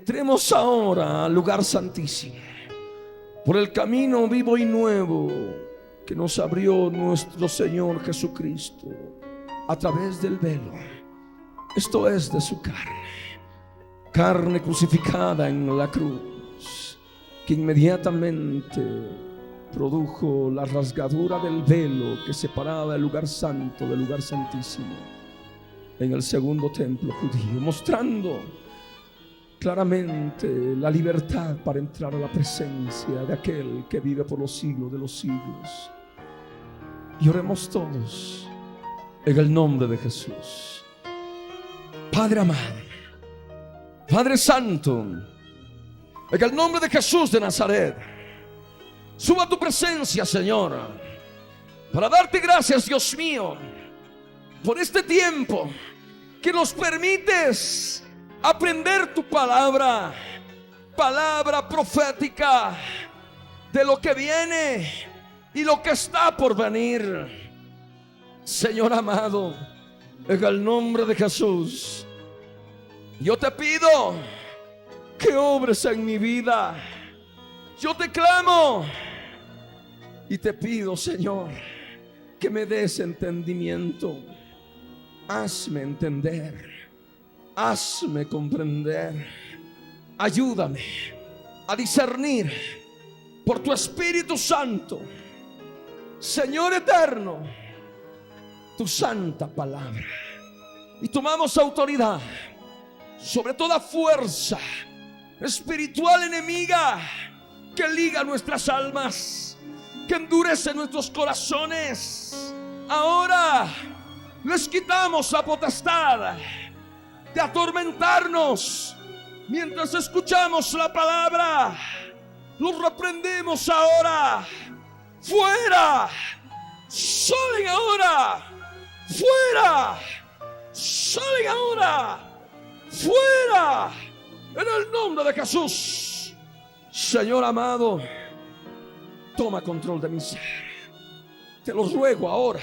Entremos ahora al lugar santísimo, por el camino vivo y nuevo que nos abrió nuestro Señor Jesucristo a través del velo. Esto es de su carne crucificada en la cruz, que inmediatamente produjo la rasgadura del velo que separaba el lugar santo del lugar santísimo en el segundo templo judío, mostrando claramente la libertad para entrar a la presencia de aquel que vive por los siglos de los siglos. Y oremos todos en el nombre de Jesús. Padre amado, Padre santo, en el nombre de Jesús de Nazaret, suba a tu presencia, Señor, para darte gracias, Dios mío, por este tiempo que nos permites aprender tu palabra profética de lo que viene y lo que está por venir. Señor amado, en el nombre de Jesús, yo te pido que obres en mi vida. Yo te clamo y te pido, Señor, que me des entendimiento. Hazme entender, hazme comprender. Ayúdame a discernir por tu Espíritu Santo, Señor eterno, tu santa palabra. Y tomamos autoridad sobre toda fuerza espiritual enemiga que liga nuestras almas, que endurece nuestros corazones. Ahora les quitamos la potestad de atormentarnos mientras escuchamos la palabra. Los reprendemos ahora. Fuera, salen ahora. Fuera, salen ahora. Fuera, en el nombre de Jesús. Señor amado, toma control de mi ser. Te lo ruego ahora,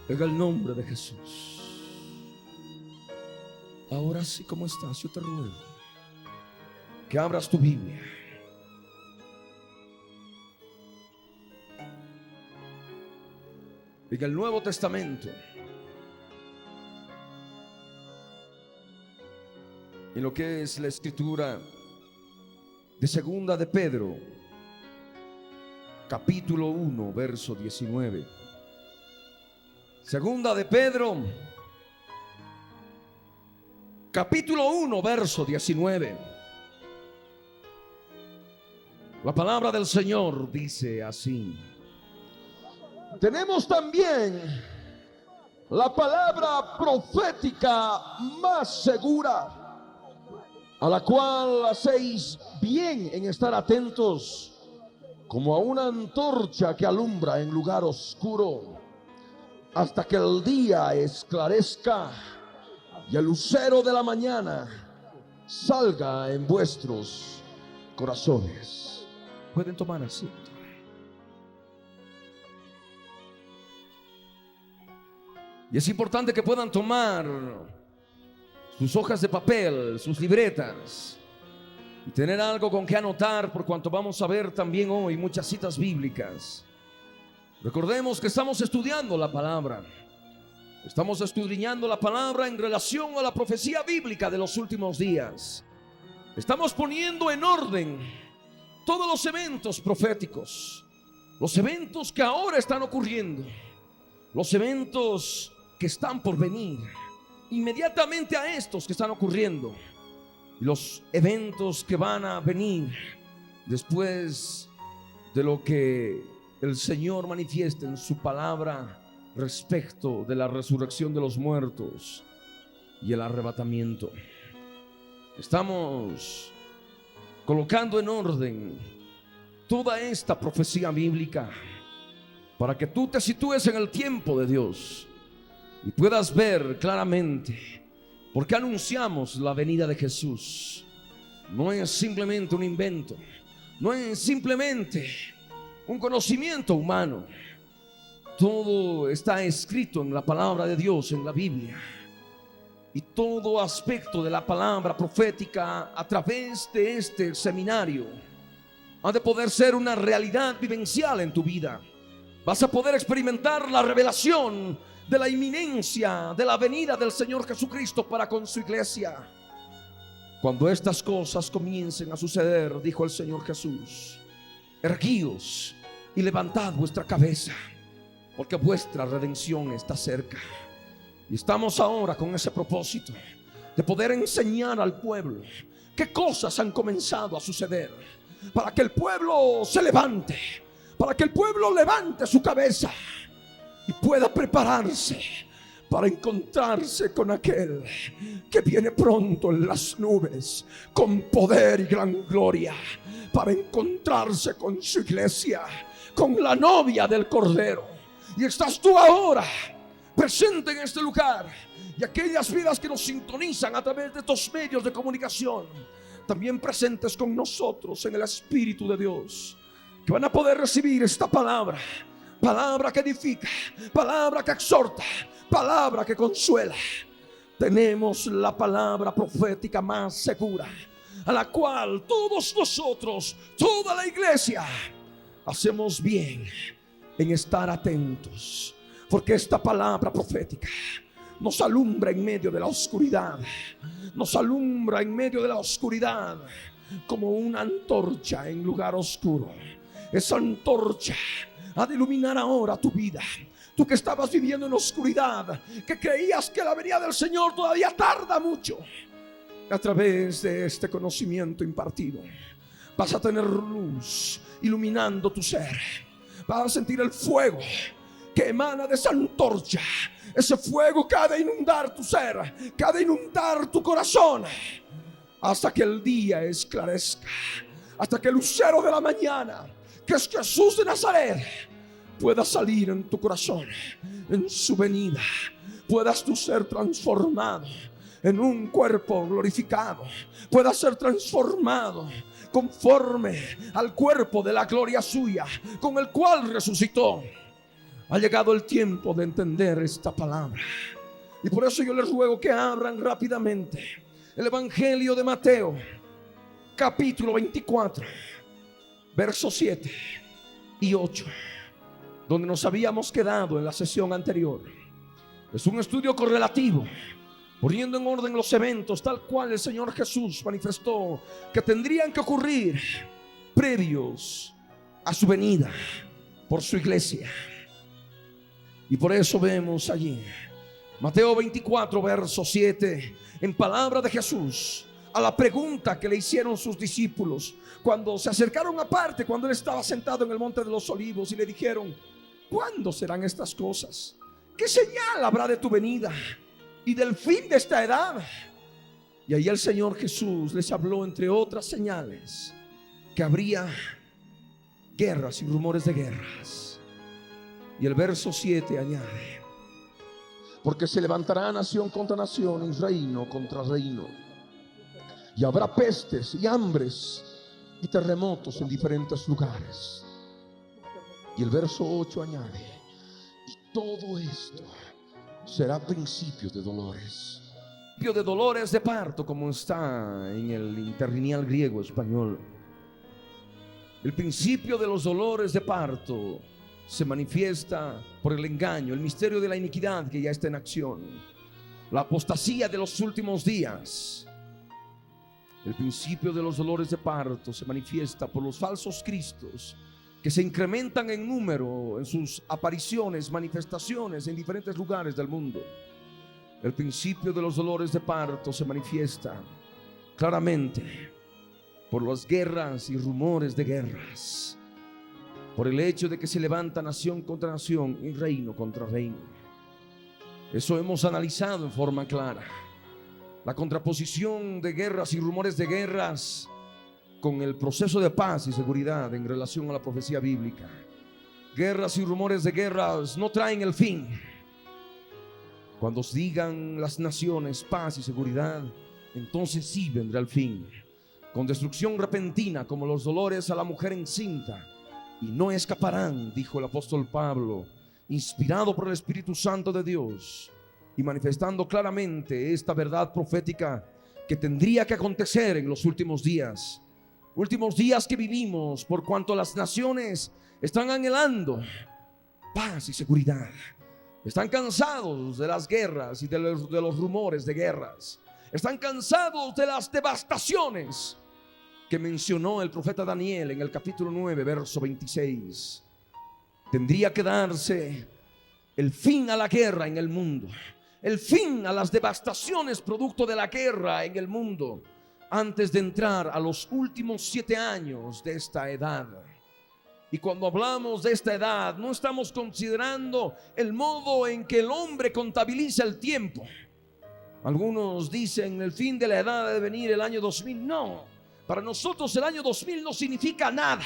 en el nombre de Jesús. Ahora sí, ¿cómo estás? Yo te ruego que abras tu Biblia. En el Nuevo Testamento, en lo que es la escritura de Segunda de Pedro, capítulo 1, verso 19. Segunda de Pedro, capítulo 1, verso 19. La palabra del Señor dice así: tenemos también la palabra profética más segura, a la cual hacéis bien en estar atentos, como a una antorcha que alumbra en lugar oscuro, hasta que el día esclarezca y el lucero de la mañana salga en vuestros corazones. Pueden tomar asiento. Y es importante que puedan tomar sus hojas de papel, sus libretas, y tener algo con que anotar, por cuanto vamos a ver también hoy muchas citas bíblicas. Recordemos que estamos estudiando la palabra. Estamos escudriñando la palabra en relación a la profecía bíblica de los últimos días. Estamos poniendo en orden todos los eventos proféticos, los eventos que ahora están ocurriendo, los eventos que están por venir, inmediatamente a estos que están ocurriendo, y los eventos que van a venir después de lo que el Señor manifiesta en su palabra respecto de la resurrección de los muertos y el arrebatamiento. Estamos colocando en orden toda esta profecía bíblica para que tú te sitúes en el tiempo de Dios y puedas ver claramente por qué anunciamos la venida de Jesús. No es simplemente un invento, no es simplemente un conocimiento humano. Todo está escrito en la palabra de Dios, en la Biblia. y todo aspecto de la palabra profética a través de este seminario ha de poder ser una realidad vivencial en tu vida. Vas a poder experimentar la revelación de la inminencia de la venida del Señor Jesucristo para con su iglesia. Cuando estas cosas comiencen a suceder, dijo el Señor Jesús, erguíos y levantad vuestra cabeza, porque vuestra redención está cerca. Y estamos ahora con ese propósito de poder enseñar al pueblo qué cosas han comenzado a suceder, para que el pueblo se levante, para que el pueblo levante su cabeza y pueda prepararse para encontrarse con aquel que viene pronto en las nubes con poder y gran gloria, para encontrarse con su iglesia, con la novia del Cordero. Y estás tú ahora presente en este lugar, y aquellas vidas que nos sintonizan a través de estos medios de comunicación, también presentes con nosotros en el Espíritu de Dios, que van a poder recibir esta palabra, palabra que edifica, palabra que exhorta, palabra que consuela. Tenemos la palabra profética más segura, a la cual todos nosotros, toda la iglesia, hacemos bien en estar atentos, porque esta palabra profética nos alumbra en medio de la oscuridad, nos alumbra en medio de la oscuridad como una antorcha en lugar oscuro. Esa antorcha ha de iluminar ahora tu vida. Tú que estabas viviendo en oscuridad, que creías que la venida del Señor todavía tarda mucho, a través de este conocimiento impartido vas a tener luz iluminando tu ser. Vas a sentir el fuego que emana de esa antorcha. Ese fuego que ha de inundar tu ser, que ha de inundar tu corazón, hasta que el día esclarezca, hasta que el lucero de la mañana, que es Jesús de Nazaret, pueda salir en tu corazón. En su venida puedas tú ser transformado en un cuerpo glorificado, puedas ser transformado conforme al cuerpo de la gloria suya, con el cual resucitó. Ha llegado el tiempo de entender esta palabra, y por eso yo les ruego que abran rápidamente el Evangelio de Mateo, capítulo 24, versos 7 y 8, donde nos habíamos quedado en la sesión anterior. Es un estudio correlativo, poniendo en orden los eventos tal cual el Señor Jesús manifestó que tendrían que ocurrir previos a su venida por su iglesia. Y por eso vemos allí Mateo 24, verso 7, en palabra de Jesús, a la pregunta que le hicieron sus discípulos cuando se acercaron aparte, cuando él estaba sentado en el monte de los olivos, y le dijeron: ¿cuándo serán estas cosas? ¿Qué señal habrá de tu venida y del fin de esta edad? Y ahí el Señor Jesús les habló, entre otras señales, que habría guerras y rumores de guerras. Y el verso 7 añade: porque se levantará nación contra nación y reino contra reino, y habrá pestes y hambres y terremotos en diferentes lugares. Y el verso 8 añade: y todo esto será principio de dolores. Principio de dolores de parto, como está en el interlineal griego español. El principio de los dolores de parto se manifiesta por el engaño, el misterio de la iniquidad que ya está en acción, la apostasía de los últimos días. El principio de los dolores de parto se manifiesta por los falsos cristos que se incrementan en número en sus apariciones, manifestaciones en diferentes lugares del mundo. El principio de los dolores de parto se manifiesta claramente por las guerras y rumores de guerras, por el hecho de que se levanta nación contra nación y reino contra reino. Eso hemos analizado en forma clara. La contraposición de guerras y rumores de guerras con el proceso de paz y seguridad en relación a la profecía bíblica. Guerras y rumores de guerras no traen el fin. Cuando os digan las naciones paz y seguridad, entonces sí vendrá el fin, con destrucción repentina como los dolores a la mujer encinta. Y no escaparán, dijo el apóstol Pablo, inspirado por el Espíritu Santo de Dios, y manifestando claramente esta verdad profética que tendría que acontecer en los últimos días que vivimos, por cuanto las naciones están anhelando paz y seguridad. Están cansados de las guerras y de los rumores de guerras. Están cansados de las devastaciones que mencionó el profeta Daniel en el capítulo 9, verso 26. Tendría que darse el fin a la guerra en el mundo, el fin a las devastaciones producto de la guerra en el mundo, antes de entrar a los últimos 7 años de esta edad. Y cuando hablamos de esta edad, no estamos considerando el modo en que el hombre contabiliza el tiempo. Algunos dicen el fin de la edad debe venir el año 2000. No, para nosotros el año 2000 no significa nada.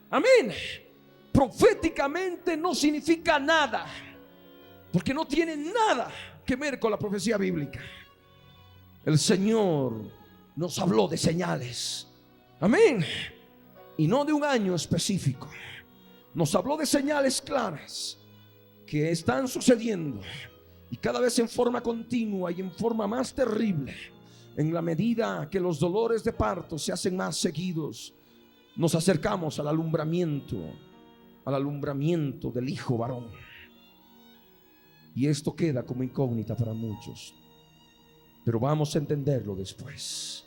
Amén. Proféticamente no significa nada, porque no tiene nada que ver con la profecía bíblica. El Señor nos habló de señales. Amén. Y no de un año específico. Nos habló de señales claras que están sucediendo, y cada vez en forma continua y en forma más terrible. En la medida que los dolores de parto se hacen más seguidos, nos acercamos al alumbramiento del Hijo varón. Y esto queda como incógnita para muchos, pero vamos a entenderlo después.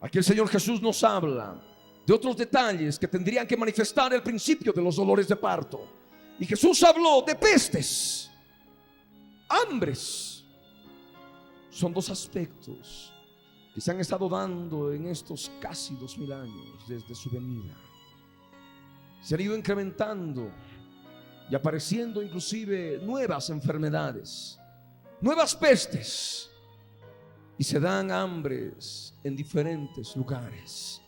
Aquí el Señor Jesús nos habla de otros detalles que tendrían que manifestar el principio de los dolores de parto. Y Jesús habló de pestes, hambres. Son 2 aspectos que se han estado dando en estos casi 2000 años desde su venida. Se han ido incrementando y apareciendo inclusive nuevas enfermedades, nuevas pestes, y se dan hambres en diferentes lugares,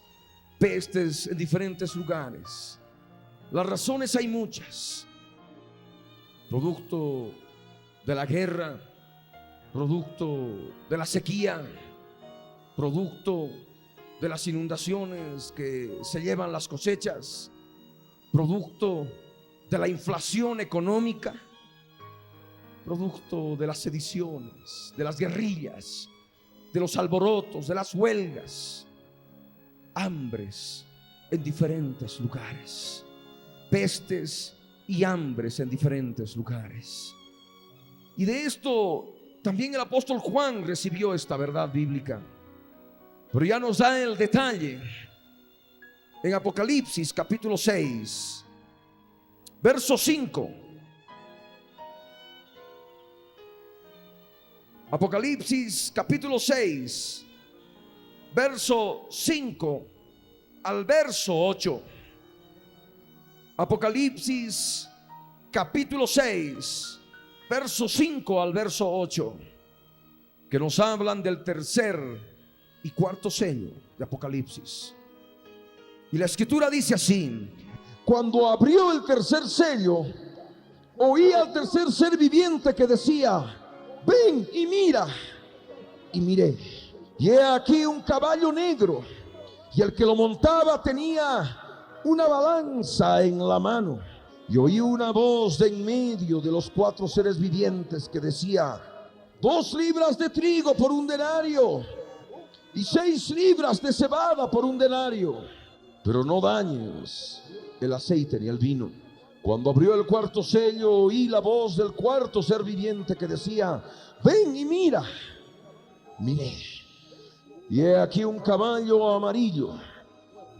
pestes en diferentes lugares. Las razones hay muchas: producto de la guerra, producto de la sequía, producto de las inundaciones que se llevan las cosechas, producto de la inflación económica, producto de las sediciones, de las guerrillas, de los alborotos, de las huelgas, hambres en diferentes lugares, pestes y hambres en diferentes lugares. Y de esto también el apóstol Juan recibió esta verdad bíblica, pero ya nos da el detalle en Apocalipsis capítulo 6, verso 5. Apocalipsis capítulo 6, verso 5 al verso 8. Apocalipsis capítulo 6, verso 5 al verso 8, que nos hablan del tercer y cuarto sello de Apocalipsis. Y la escritura dice así: cuando abrió el tercer sello, oí al tercer ser viviente que decía: ven y mira. Y miré, y he aquí un caballo negro, y el que lo montaba tenía una balanza en la mano. Y oí una voz de en medio de los 4 seres vivientes que decía: 2 libras de trigo por 1 denario, y 6 libras de cebada por 1 denario, pero no dañes el aceite ni el vino. Cuando abrió el cuarto sello, oí la voz del cuarto ser viviente que decía: ven y mira. Miré, y he aquí un caballo amarillo,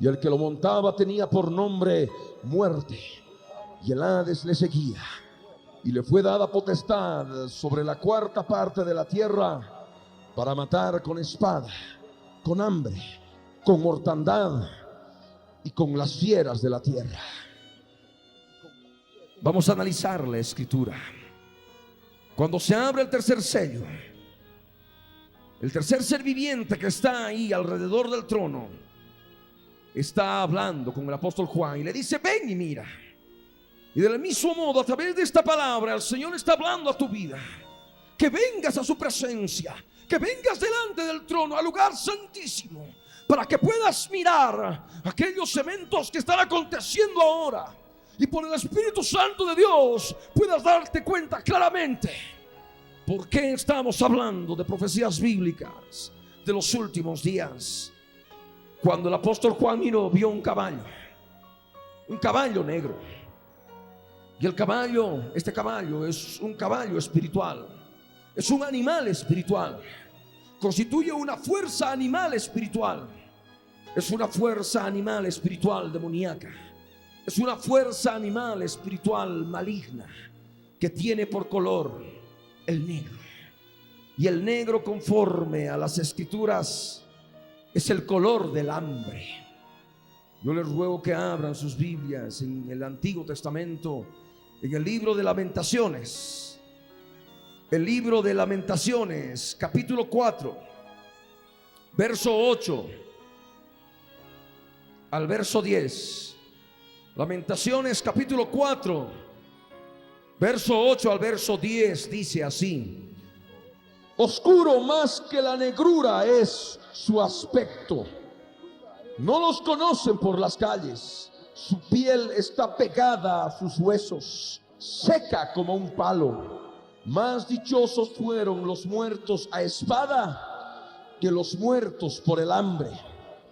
y el que lo montaba tenía por nombre Muerte, y el Hades le seguía, y le fue dada potestad sobre la 4ª parte de la tierra, para matar con espada, con hambre, con mortandad y con las fieras de la tierra. Vamos a analizar la escritura. Cuando se abre el tercer sello, el tercer ser viviente que está ahí alrededor del trono está hablando con el apóstol Juan y le dice: ven y mira. Y del mismo modo, a través de esta palabra, el Señor está hablando a tu vida. Que vengas a su presencia, que vengas delante del trono, al lugar santísimo, para que puedas mirar aquellos eventos que están aconteciendo ahora, y por el Espíritu Santo de Dios puedas darte cuenta claramente ¿Por qué estamos hablando de profecías bíblicas de los últimos días? Cuando el apóstol Juan miró, vio un caballo negro. Y el caballo, este caballo es un caballo espiritual, es un animal espiritual, constituye una fuerza animal espiritual, es una fuerza animal espiritual demoníaca, es una fuerza animal espiritual maligna que tiene por color el negro. Y el negro, conforme a las escrituras, es el color del hambre. Yo les ruego que abran sus Biblias en el Antiguo Testamento, en el libro de Lamentaciones. El libro de Lamentaciones, capítulo 4, verso 8 al verso 10. Lamentaciones, capítulo 4, verso 8 al verso 10, dice así: oscuro más que la negrura es su aspecto. No los conocen por las calles. Su piel está pegada a sus huesos, seca como un palo. Más dichosos fueron los muertos a espada que los muertos por el hambre,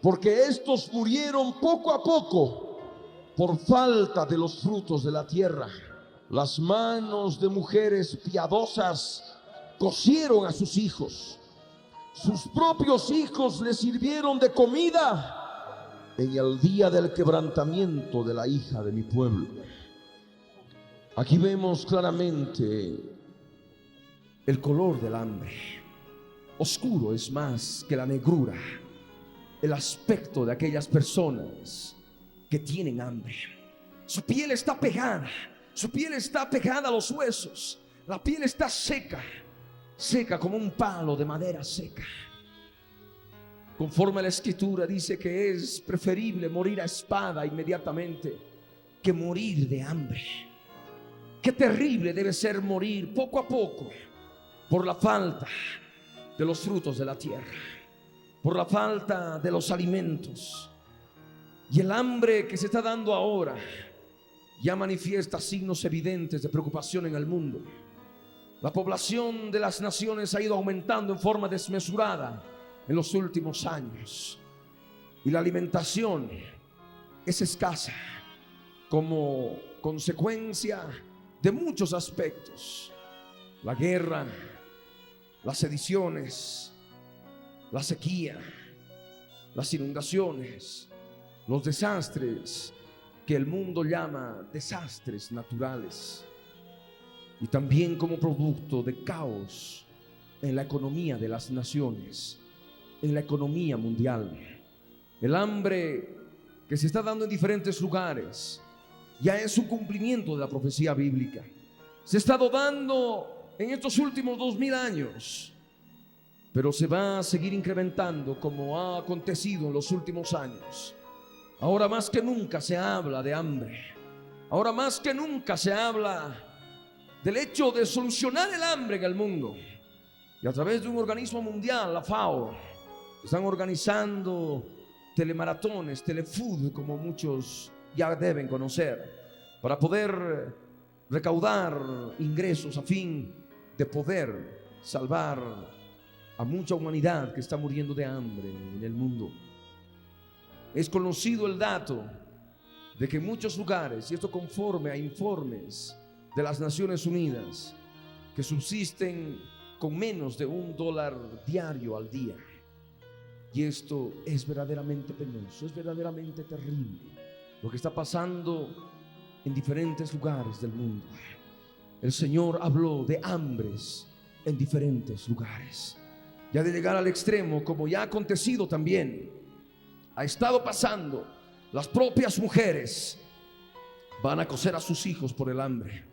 porque estos murieron poco a poco por falta de los frutos de la tierra. Las manos de mujeres piadosas cocieron a sus hijos. Sus propios hijos les sirvieron de comida en el día del quebrantamiento de la hija de mi pueblo. Aquí vemos claramente el color del hambre. Oscuro es más que la negrura el aspecto de aquellas personas que tienen hambre. Su piel está pegada, su piel está pegada a los huesos. La piel está seca, seca como un palo de madera seca. Conforme a la escritura dice que es preferible morir a espada inmediatamente que morir de hambre. Qué terrible debe ser morir poco a poco por la falta de los frutos de la tierra, por la falta de los alimentos. Y el hambre que se está dando ahora ya manifiesta signos evidentes de preocupación en el mundo. La población de las naciones ha ido aumentando en forma desmesurada en los últimos años, y la alimentación es escasa como consecuencia de muchos aspectos: la guerra, las sediciones, la sequía, las inundaciones, los desastres que el mundo llama desastres naturales, y también como producto de caos en la economía de las naciones, en la economía mundial. El hambre que se está dando en diferentes lugares ya es un cumplimiento de la profecía bíblica. Se ha estado dando en estos últimos 2000 años, pero se va a seguir incrementando como ha acontecido en los últimos años. Ahora más que nunca se habla de hambre. Ahora más que nunca se habla del hecho de solucionar el hambre en el mundo. Y a través de un organismo mundial, la FAO, están organizando telemaratones, telefood, como muchos ya deben conocer, para poder recaudar ingresos a fin de poder salvar a mucha humanidad que está muriendo de hambre en el mundo. Es conocido el dato de que en muchos lugares, y esto conforme a informes de las Naciones Unidas, que subsisten con menos de $1 diario al día. Y esto es verdaderamente penoso, es verdaderamente terrible lo que está pasando en diferentes lugares del mundo. El Señor habló de hambres en diferentes lugares. Ya de llegar al extremo, como ya ha acontecido también, ha estado pasando, las propias mujeres van a cocer a sus hijos por el hambre.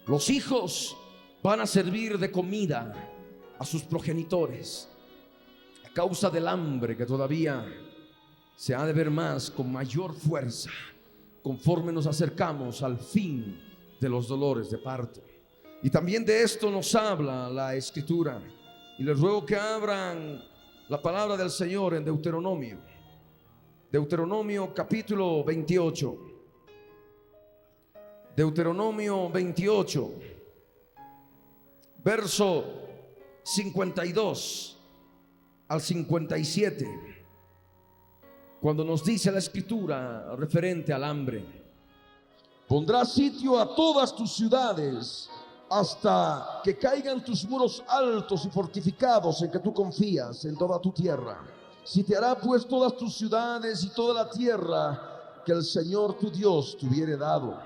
Los hijos van a servir de comida a sus progenitores a causa del hambre que todavía se ha de ver más con mayor fuerza conforme nos acercamos al fin de los dolores de parto. Y también de esto nos habla la escritura, y les ruego que abran la palabra del Señor en Deuteronomio capítulo 28. Deuteronomio 28, verso 52 al 57, cuando nos dice la escritura referente al hambre: pondrás sitio a todas tus ciudades hasta que caigan tus muros altos y fortificados en que tú confías en toda tu tierra. Sitiará pues todas tus ciudades y toda la tierra que el Señor tu Dios te hubiere dado.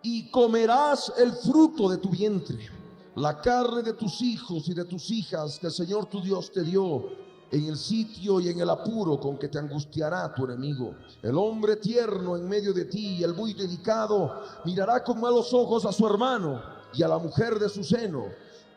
Y comerás el fruto de tu vientre, la carne de tus hijos y de tus hijas que el Señor tu Dios te dio en el sitio y en el apuro con que te angustiará tu enemigo. El hombre tierno en medio de ti y el muy delicado mirará con malos ojos a su hermano y a la mujer de su seno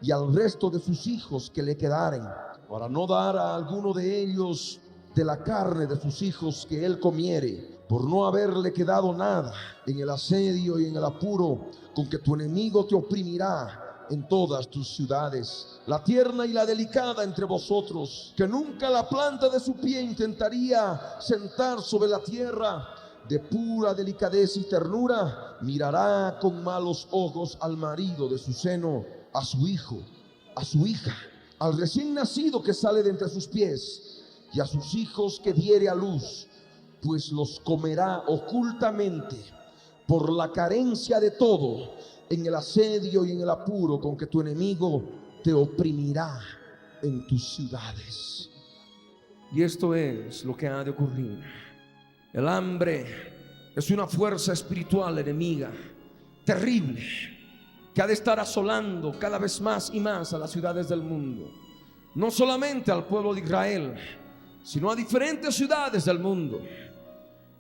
y al resto de sus hijos que le quedaren, para no dar a alguno de ellos de la carne de sus hijos que él comiere, por no haberle quedado nada en el asedio y en el apuro con que tu enemigo te oprimirá en todas tus ciudades. La tierna y la delicada entre vosotros, que nunca la planta de su pie intentaría sentar sobre la tierra, de pura delicadez y ternura, mirará con malos ojos al marido de su seno, a su hijo, a su hija, al recién nacido que sale de entre sus pies, y a sus hijos que diere a luz, pues los comerá ocultamente por la carencia de todo, en el asedio y en el apuro con que tu enemigo te oprimirá en tus ciudades. Y esto es lo que ha de ocurrir. El hambre es una fuerza espiritual enemiga terrible que ha de estar asolando cada vez más y más a las ciudades del mundo. No solamente al pueblo de Israel, sino a diferentes ciudades del mundo.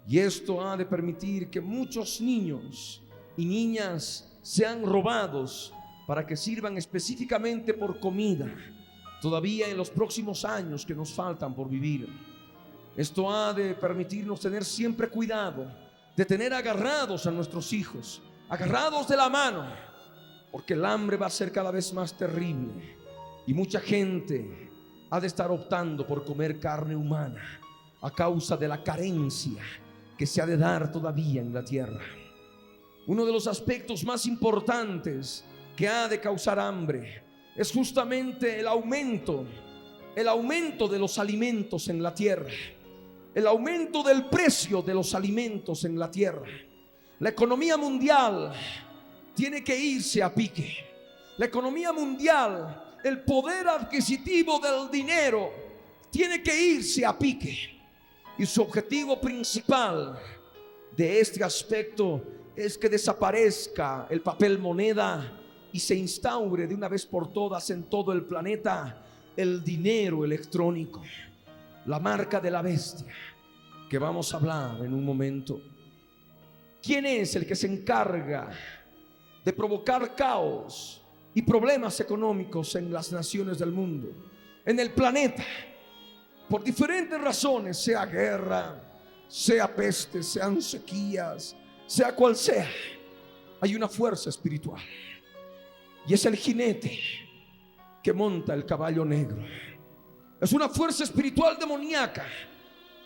Y esto ha de permitir que muchos niños y niñas sean robados para que sirvan específicamente por comida, todavía en los próximos años que nos faltan por vivir. Esto ha de permitirnos tener siempre cuidado de tener agarrados a nuestros hijos, agarrados de la mano, porque el hambre va a ser cada vez más terrible y mucha gente ha de estar optando por comer carne humana a causa de la carencia que se ha de dar todavía en la tierra. Uno de los aspectos más importantes que ha de causar hambre es justamente el aumento de los alimentos en la tierra, el aumento del precio de los alimentos en la tierra. La economía mundial tiene que irse a pique. La economía mundial, el poder adquisitivo del dinero tiene que irse a pique. Y su objetivo principal de este aspecto es que desaparezca el papel moneda y se instaure de una vez por todas en todo el planeta el dinero electrónico, la marca de la bestia, que vamos a hablar en un momento. ¿Quién es el que se encarga de provocar caos y problemas económicos en las naciones del mundo, en el planeta? Por diferentes razones, sea guerra, sea peste, sean sequías, sea cual sea, hay una fuerza espiritual, y es el jinete que monta el caballo negro. Es una fuerza espiritual demoníaca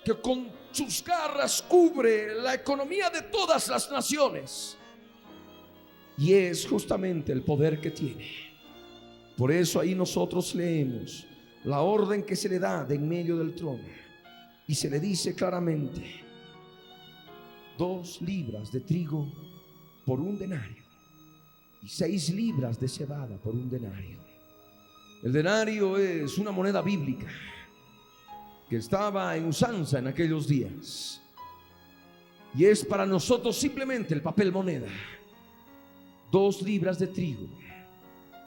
que con sus garras cubre la economía de todas las naciones, y es justamente el poder que tiene. Por eso ahí nosotros leemos la orden que se le da de en medio del trono, y se le dice claramente: 2 libras de trigo por 1 denario y 6 libras de cebada por 1 denario. El denario es una moneda bíblica que estaba en usanza en aquellos días, y es para nosotros simplemente el papel moneda. 2 libras de trigo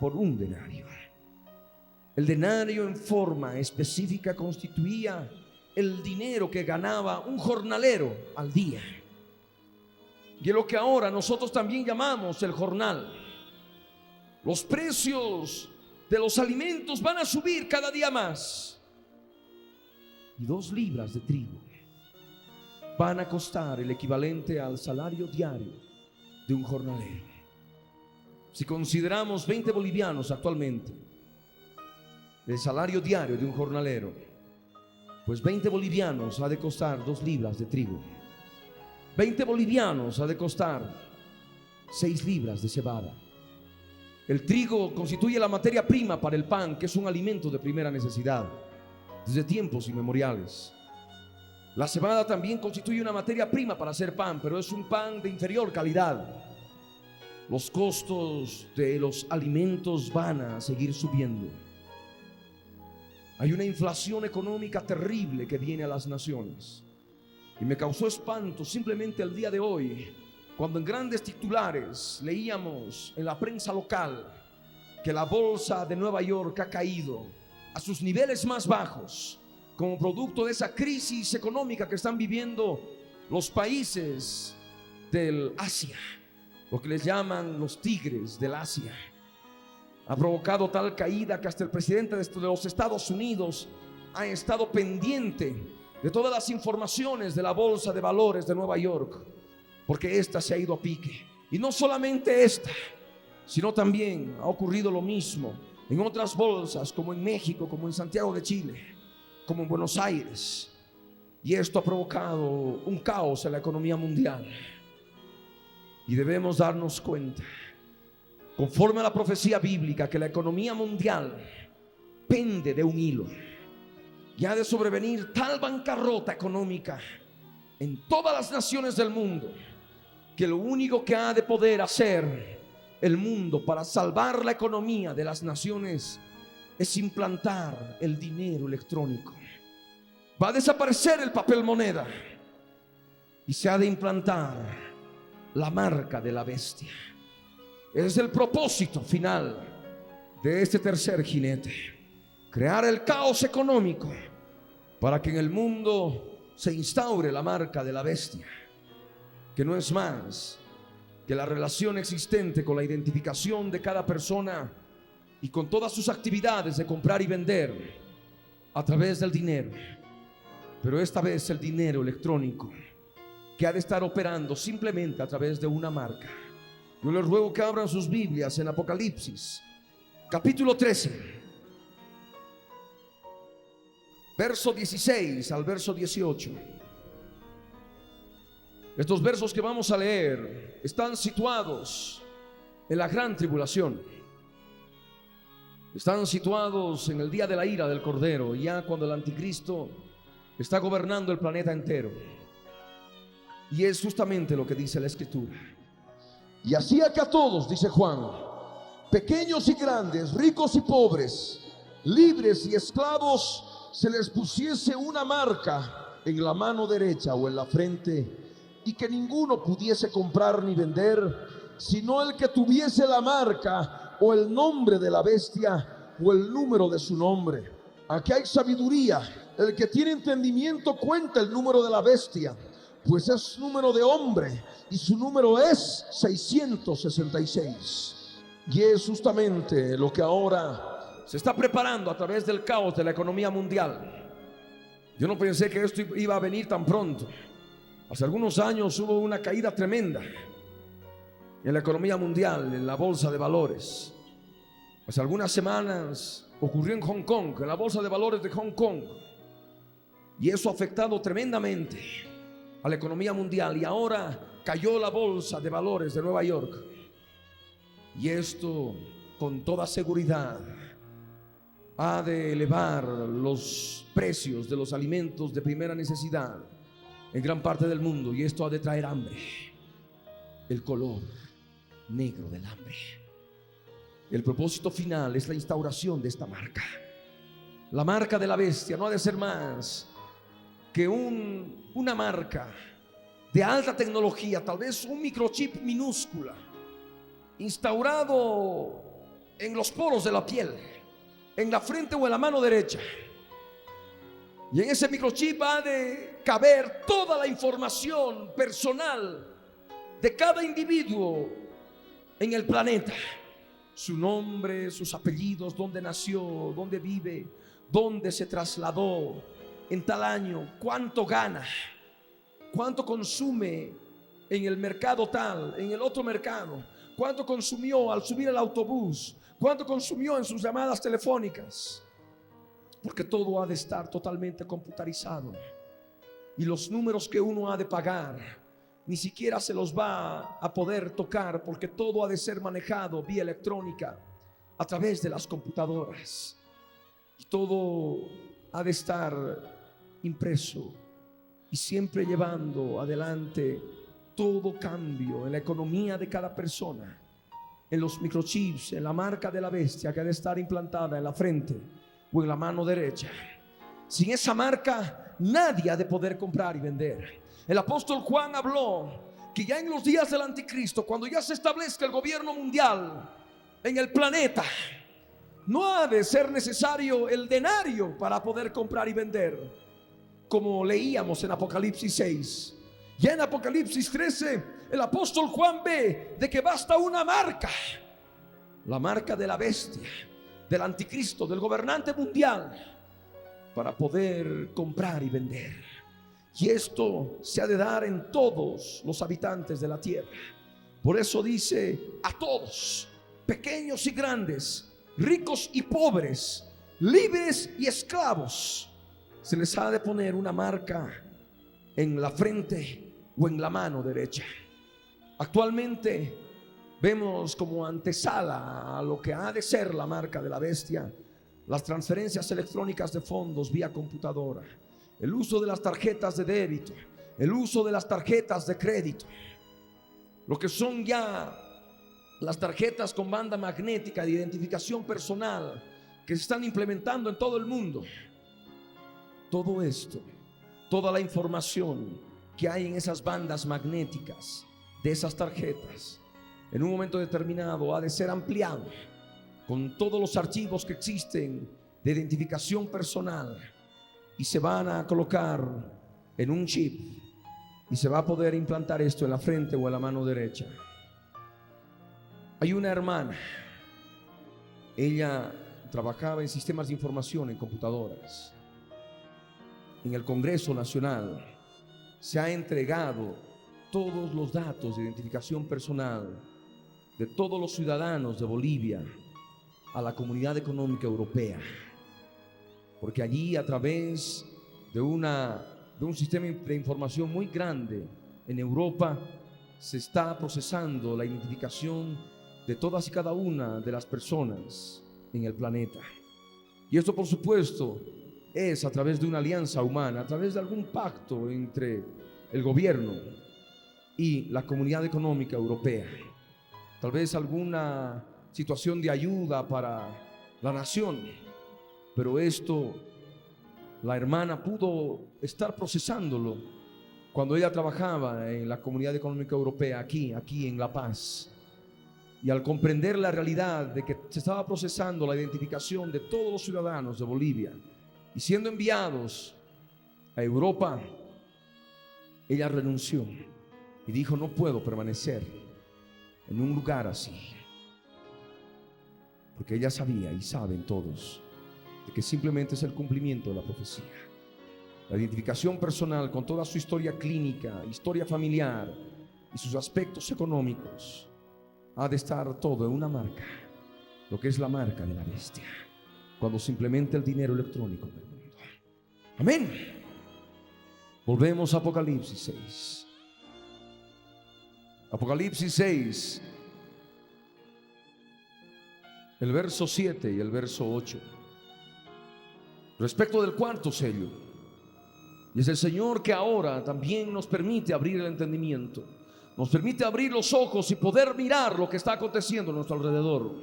por 1 denario. El denario en forma específica constituía el dinero que ganaba un jornalero al día, y es lo que ahora nosotros también llamamos el jornal. Los precios de los alimentos van a subir cada día más, y 2 libras de trigo van a costar el equivalente al salario diario de un jornalero. Si consideramos 20 bolivianos actualmente, el salario diario de un jornalero, pues 20 bolivianos ha de costar 2 libras de trigo. 20 bolivianos ha de costar 6 libras de cebada. El trigo constituye la materia prima para el pan, que es un alimento de primera necesidad desde tiempos inmemoriales. La cebada también constituye una materia prima para hacer pan, pero es un pan de inferior calidad. Los costos de los alimentos van a seguir subiendo. Hay una inflación económica terrible que viene a las naciones. Y me causó espanto simplemente el día de hoy, cuando en grandes titulares leíamos en la prensa local que la bolsa de Nueva York ha caído a sus niveles más bajos como producto de esa crisis económica que están viviendo los países del Asia, lo que les llaman los tigres del Asia. Ha provocado tal caída que hasta el presidente de los Estados Unidos ha estado pendiente de todas las informaciones de la bolsa de valores de Nueva York, porque esta se ha ido a pique. Y no solamente esta, sino también ha ocurrido lo mismo en otras bolsas, como en México, como en Santiago de Chile, como en Buenos Aires. Y esto ha provocado un caos en la economía mundial. Y debemos darnos cuenta, conforme a la profecía bíblica, que la economía mundial pende de un hilo. Y ha de sobrevenir tal bancarrota económica en todas las naciones del mundo, que lo único que ha de poder hacer el mundo para salvar la economía de las naciones es implantar el dinero electrónico. Va a desaparecer el papel moneda y se ha de implantar la marca de la bestia. Ese es el propósito final de este tercer jinete: crear el caos económico para que en el mundo se instaure la marca de la bestia, que no es más que la relación existente con la identificación de cada persona y con todas sus actividades de comprar y vender a través del dinero. Pero esta vez el dinero electrónico, que ha de estar operando simplemente a través de una marca. Yo les ruego que abran sus Biblias en Apocalipsis capítulo 13, verso 16 al verso 18. Estos versos que vamos a leer están situados en la gran tribulación. Están situados en el día de la ira del Cordero, ya cuando el anticristo está gobernando el planeta entero. Y es justamente lo que dice la Escritura. Y hacía que a todos, dice Juan, pequeños y grandes, ricos y pobres, libres y esclavos, se les pusiese una marca en la mano derecha o en la frente, y que ninguno pudiese comprar ni vender, sino el que tuviese la marca o el nombre de la bestia o el número de su nombre. Aquí hay sabiduría. El que tiene entendimiento cuenta el número de la bestia, pues es número de hombre, y su número es 666. Y es justamente lo que ahora se está preparando a través del caos de la economía mundial. Yo no pensé que esto iba a venir tan pronto. Hace algunos años hubo una caída tremenda en la economía mundial, en la bolsa de valores. Hace algunas semanas ocurrió en Hong Kong, en la bolsa de valores de Hong Kong, y eso ha afectado tremendamente a la economía mundial. Y ahora cayó la bolsa de valores de Nueva York, y esto con toda seguridad ha de elevar los precios de los alimentos de primera necesidad en gran parte del mundo, y esto ha de traer hambre, el color negro del hambre. El propósito final es la instauración de esta marca. La marca de la bestia no ha de ser más que una marca de alta tecnología, tal vez un microchip minúscula, instaurado en los poros de la piel, en la frente o en la mano derecha. Y en ese microchip ha de caber toda la información personal de cada individuo en el planeta: su nombre, sus apellidos, dónde nació, dónde vive, dónde se trasladó en tal año, cuánto gana, cuánto consume en el mercado tal, en el otro mercado, cuánto consumió al subir al autobús, cuánto consumió en sus llamadas telefónicas. Porque todo ha de estar totalmente computarizado, y los números que uno ha de pagar ni siquiera se los va a poder tocar, porque todo ha de ser manejado vía electrónica a través de las computadoras, y todo ha de estar impreso y siempre llevando adelante todo cambio en la economía de cada persona, en los microchips, en la marca de la bestia que ha de estar implantada en la frente o en la mano derecha. Sin esa marca nadie ha de poder comprar y vender. El apóstol Juan habló que ya en los días del anticristo, cuando ya se establezca el gobierno mundial en el planeta, no ha de ser necesario el denario para poder comprar y vender, como leíamos en Apocalipsis 6. Ya en Apocalipsis 13 el apóstol Juan ve de que basta una marca, la marca de la bestia, del anticristo, del gobernante mundial, para poder comprar y vender. Y esto se ha de dar en todos los habitantes de la tierra. Por eso dice: a todos, pequeños y grandes, ricos y pobres, libres y esclavos, se les ha de poner una marca en la frente o en la mano derecha. Actualmente vemos como antesala a lo que ha de ser la marca de la bestia las transferencias electrónicas de fondos vía computadora, el uso de las tarjetas de débito, el uso de las tarjetas de crédito, lo que son ya las tarjetas con banda magnética de identificación personal que se están implementando en todo el mundo. Todo esto, toda la información que hay en esas bandas magnéticas de esas tarjetas, en un momento determinado ha de ser ampliado con todos los archivos que existen de identificación personal, y se van a colocar en un chip y se va a poder implantar esto en la frente o en la mano derecha. Hay una hermana, ella trabajaba en sistemas de información en computadoras. En el Congreso Nacional se ha entregado todos los datos de identificación personal de todos los ciudadanos de Bolivia a la Comunidad Económica Europea, porque allí, a través de un sistema de información muy grande en Europa, se está procesando la identificación de todas y cada una de las personas en el planeta. Y esto, por supuesto, es a través de una alianza humana, a través de algún pacto entre el gobierno y la Comunidad Económica Europea. Tal vez alguna situación de ayuda para la nación, pero esto la hermana pudo estar procesándolo cuando ella trabajaba en la Comunidad Económica Europea aquí en La Paz. Y al comprender la realidad de que se estaba procesando la identificación de todos los ciudadanos de Bolivia y siendo enviados a Europa, ella renunció y dijo: no puedo permanecer en un lugar así, porque ella sabía, y saben todos, de que simplemente es el cumplimiento de la profecía. La identificación personal, con toda su historia clínica, historia familiar y sus aspectos económicos, ha de estar todo en una marca, lo que es la marca de la bestia, cuando se implementa el dinero electrónico en el mundo. Amén. Volvemos a Apocalipsis 6. Apocalipsis 6, el verso 7 y el verso 8, respecto del cuarto sello. Y es el Señor que ahora también nos permite abrir el entendimiento, nos permite abrir los ojos y poder mirar lo que está aconteciendo a nuestro alrededor.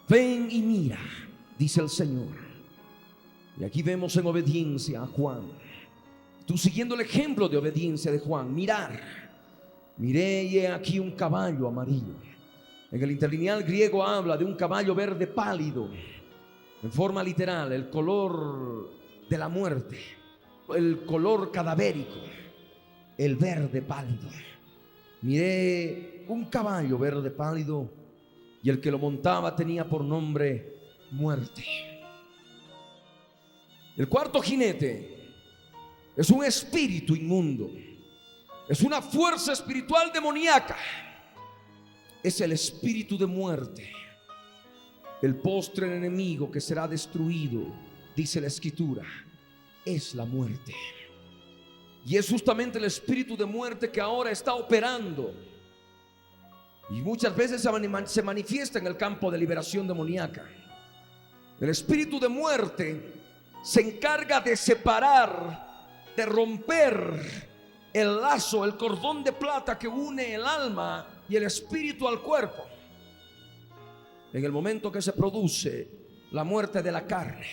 Ven y mira, dice el Señor. Y aquí vemos en obediencia a Juan, tú siguiendo el ejemplo de obediencia de Juan, mirar. Miré y he aquí un caballo amarillo. En el interlineal griego habla de un caballo verde pálido, en forma literal, el color de la muerte, el color cadavérico, el verde pálido. Miré un caballo verde pálido, y el que lo montaba tenía por nombre Muerte. El cuarto jinete es un espíritu inmundo, es una fuerza espiritual demoníaca, es el espíritu de muerte, el postre enemigo que será destruido, dice la Escritura, es la muerte. Y es justamente el espíritu de muerte que ahora está operando. Y muchas veces se manifiesta en el campo de liberación demoníaca. El espíritu de muerte se encarga de separar, de romper el lazo, el cordón de plata que une el alma y el espíritu al cuerpo. En el momento que se produce la muerte de la carne,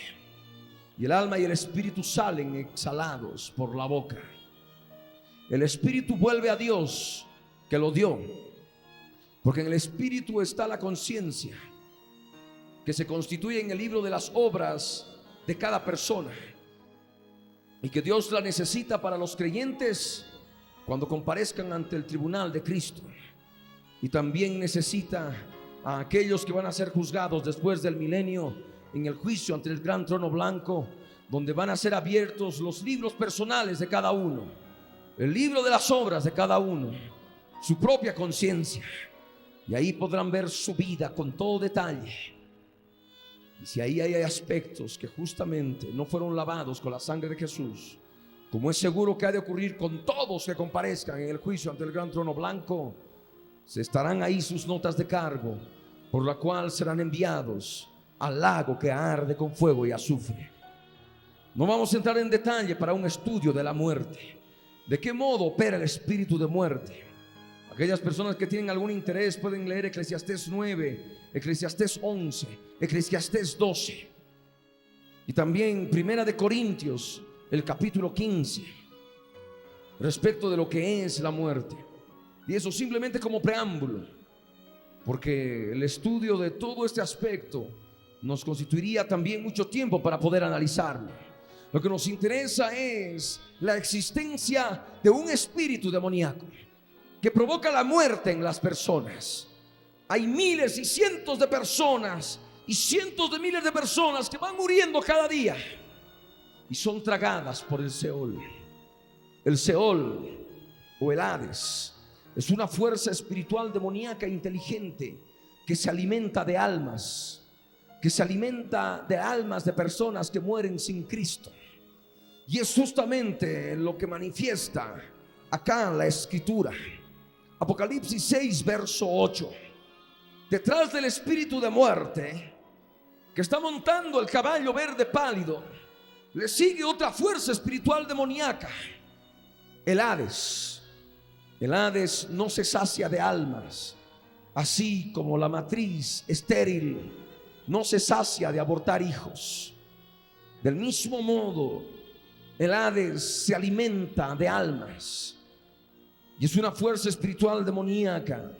y el alma y el espíritu salen exhalados por la boca, el espíritu vuelve a Dios que lo dio, porque en el espíritu está la conciencia, que se constituye en el libro de las obras de cada persona, y que Dios la necesita para los creyentes cuando comparezcan ante el tribunal de Cristo, y también necesita a aquellos que van a ser juzgados después del milenio en el juicio ante el gran trono blanco, donde van a ser abiertos los libros personales de cada uno, el libro de las obras de cada uno, su propia conciencia, y ahí podrán ver su vida con todo detalle. Y si ahí hay aspectos que justamente no fueron lavados con la sangre de Jesús, como es seguro que ha de ocurrir con todos que comparezcan en el juicio ante el gran trono blanco, se estarán ahí sus notas de cargo, por la cual serán enviados al lago que arde con fuego y azufre. No vamos a entrar en detalle para un estudio de la muerte, de qué modo opera el espíritu de muerte. Aquellas personas que tienen algún interés pueden leer Eclesiastés 9, Eclesiastés 11, Eclesiastés 12, y también Primera de Corintios, el capítulo 15, respecto de lo que es la muerte. Y eso simplemente como preámbulo, porque el estudio de todo este aspecto nos constituiría también mucho tiempo para poder analizarlo. Lo que nos interesa es la existencia de un espíritu demoníaco que provoca la muerte en las personas. Hay miles y cientos de personas y cientos de miles de personas que van muriendo cada día y son tragadas por el Seol. El Seol o el Hades es una fuerza espiritual demoníaca inteligente que se alimenta de almas, de personas que mueren sin Cristo. Y es justamente lo que manifiesta acá la Escritura. Apocalipsis 6, verso 8. Detrás del espíritu de muerte que está montando el caballo verde pálido, le sigue otra fuerza espiritual demoníaca, el Hades. El Hades no se sacia de almas, así como la matriz estéril no se sacia de abortar hijos. Del mismo modo, el Hades se alimenta de almas, y es una fuerza espiritual demoníaca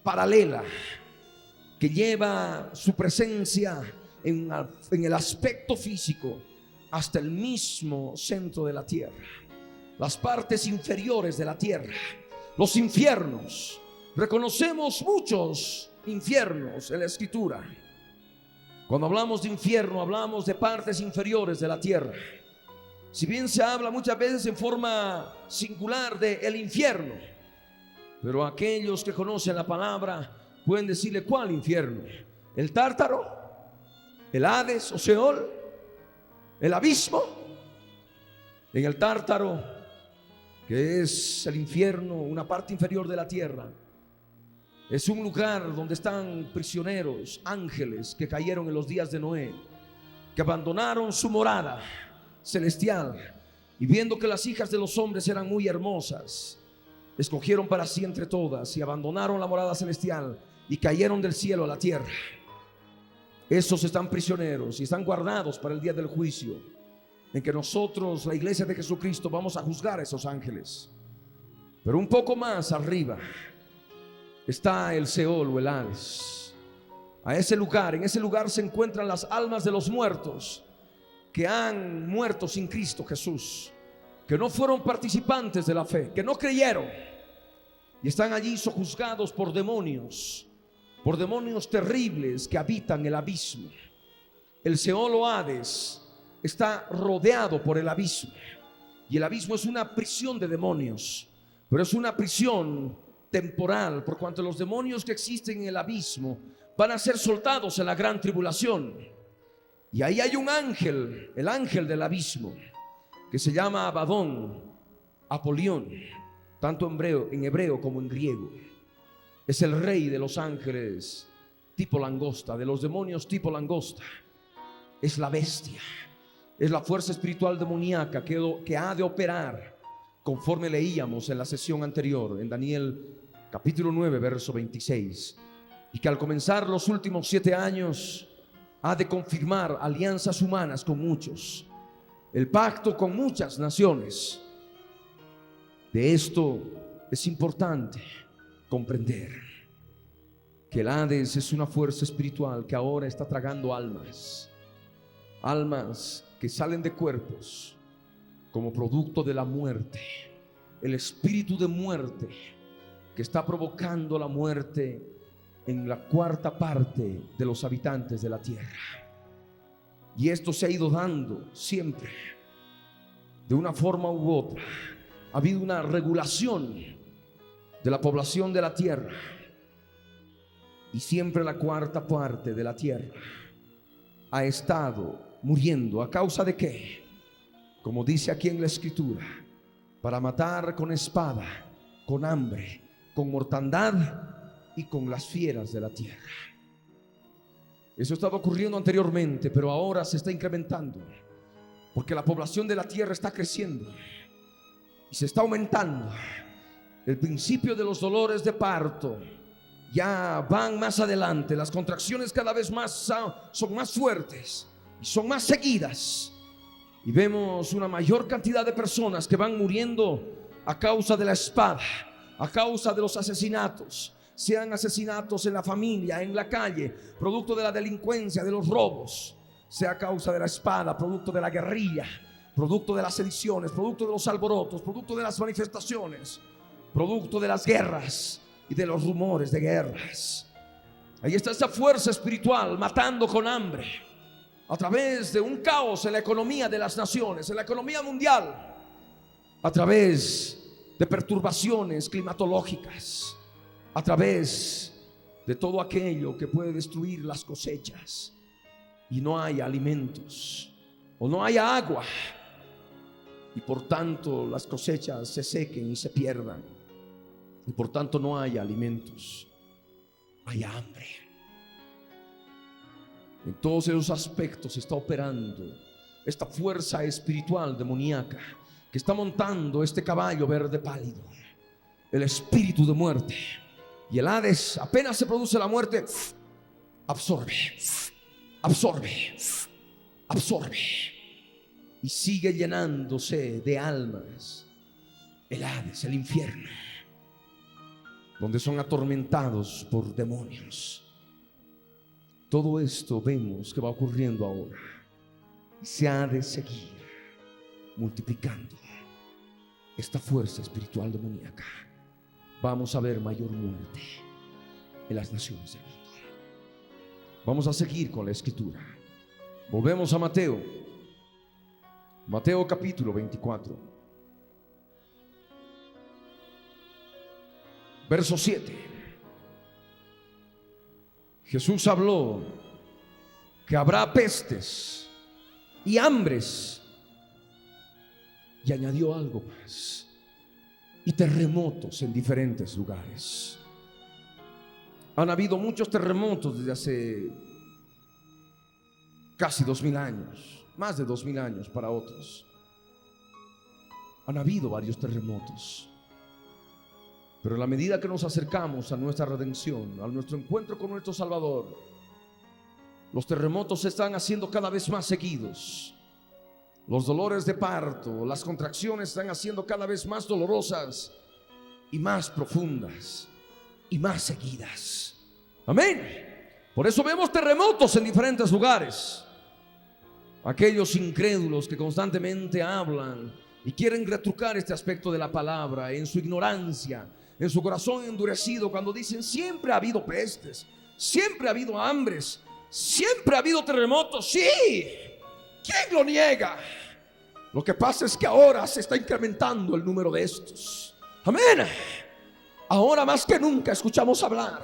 paralela que lleva su presencia en el aspecto físico hasta el mismo centro de la tierra, las partes inferiores de la tierra, los infiernos. Reconocemos muchos infiernos en la Escritura. Cuando hablamos de infierno, hablamos de partes inferiores de la tierra. Si bien se habla muchas veces en forma singular de el infierno, pero aquellos que conocen la palabra pueden decirle: ¿cuál infierno? ¿El Tártaro? ¿El Hades o Seol? ¿El abismo? En el Tártaro, que es el infierno, una parte inferior de la tierra, es un lugar donde están prisioneros, ángeles que cayeron en los días de Noé, que abandonaron su morada celestial y viendo que las hijas de los hombres eran muy hermosas, escogieron para sí entre todas y abandonaron la morada celestial y cayeron del cielo a la tierra. Esos están prisioneros y están guardados para el día del juicio, en que nosotros, la iglesia de Jesucristo, vamos a juzgar a esos ángeles. Pero un poco más arriba está el Seol o el Hades. En ese lugar se encuentran las almas de los muertos que han muerto sin Cristo Jesús, que no fueron participantes de la fe, que no creyeron, y están allí sojuzgados por demonios terribles que habitan el abismo. El Seol o Hades está rodeado por el abismo, y el abismo es una prisión de demonios, pero es una prisión temporal, por cuanto los demonios que existen en el abismo van a ser soltados en la gran tribulación. Y ahí hay un ángel, el ángel del abismo, que se llama Abadón, Apolión, tanto en hebreo como en griego, es el rey de los ángeles tipo langosta, de los demonios tipo langosta. Es la bestia, es la fuerza espiritual demoníaca que ha de operar, conforme leíamos en la sesión anterior, en Daniel capítulo 9, verso 26, y que al comenzar los últimos 7 años ha de confirmar alianzas humanas con muchos, el pacto con muchas naciones. De esto es importante comprender que el Hades es una fuerza espiritual que ahora está tragando almas que salen de cuerpos como producto de la muerte, el espíritu de muerte que está provocando la muerte en la 4ª parte de los habitantes de la tierra. Y esto se ha ido dando siempre, de una forma u otra. Ha habido una regulación de la población de la tierra, y siempre la 4ª parte de la tierra ha estado muriendo. ¿A causa de qué? Como dice aquí en la escritura, para matar con espada, con hambre, con mortandad y con las fieras de la tierra. Eso estaba ocurriendo anteriormente, pero ahora se está incrementando, porque la población de la tierra está creciendo y se está aumentando. El principio de los dolores de parto ya van más adelante. Las contracciones cada vez más son más fuertes y son más seguidas, y vemos una mayor cantidad de personas que van muriendo a causa de la espada, a causa de los asesinatos, sean asesinatos en la familia, en la calle, producto de la delincuencia, de los robos, sea a causa de la espada, producto de la guerrilla, producto de las sediciones, producto de los alborotos, producto de las manifestaciones, producto de las guerras y de los rumores de guerras. Ahí está esa fuerza espiritual matando con hambre, a través de un caos en la economía de las naciones, en la economía mundial, a través de perturbaciones climatológicas, a través de todo aquello que puede destruir las cosechas, y no hay alimentos o no hay agua, y por tanto las cosechas se sequen y se pierdan, y por tanto no hay alimentos, hay hambre. En todos esos aspectos está operando esta fuerza espiritual demoníaca que está montando este caballo verde pálido, el espíritu de muerte. Y el Hades, apenas se produce la muerte, absorbe, absorbe, absorbe, y sigue llenándose de almas. El Hades, el infierno, donde son atormentados por demonios. Todo esto vemos que va ocurriendo ahora, y se ha de seguir multiplicando esta fuerza espiritual demoníaca. Vamos a ver mayor muerte en las naciones del mundo. Vamos a seguir con la escritura. Volvemos a Mateo capítulo 24, verso 7. Jesús habló que habrá pestes y hambres, y añadió algo más: y terremotos en diferentes lugares. Han habido muchos terremotos desde hace casi 2000 años, más de 2000 años para otros. Han habido varios terremotos, pero en la medida que nos acercamos a nuestra redención, a nuestro encuentro con nuestro Salvador, los terremotos se están haciendo cada vez más seguidos. Los dolores de parto, las contracciones están haciendo cada vez más dolorosas y más profundas y más seguidas. Amén. Por eso vemos terremotos en diferentes lugares. Aquellos incrédulos que constantemente hablan y quieren retrucar este aspecto de la palabra en su ignorancia, en su corazón endurecido, cuando dicen: siempre ha habido pestes, siempre ha habido hambres, siempre ha habido terremotos. Sí, ¿quién lo niega? Lo que pasa es que ahora se está incrementando el número de estos. Amén. Ahora más que nunca escuchamos hablar,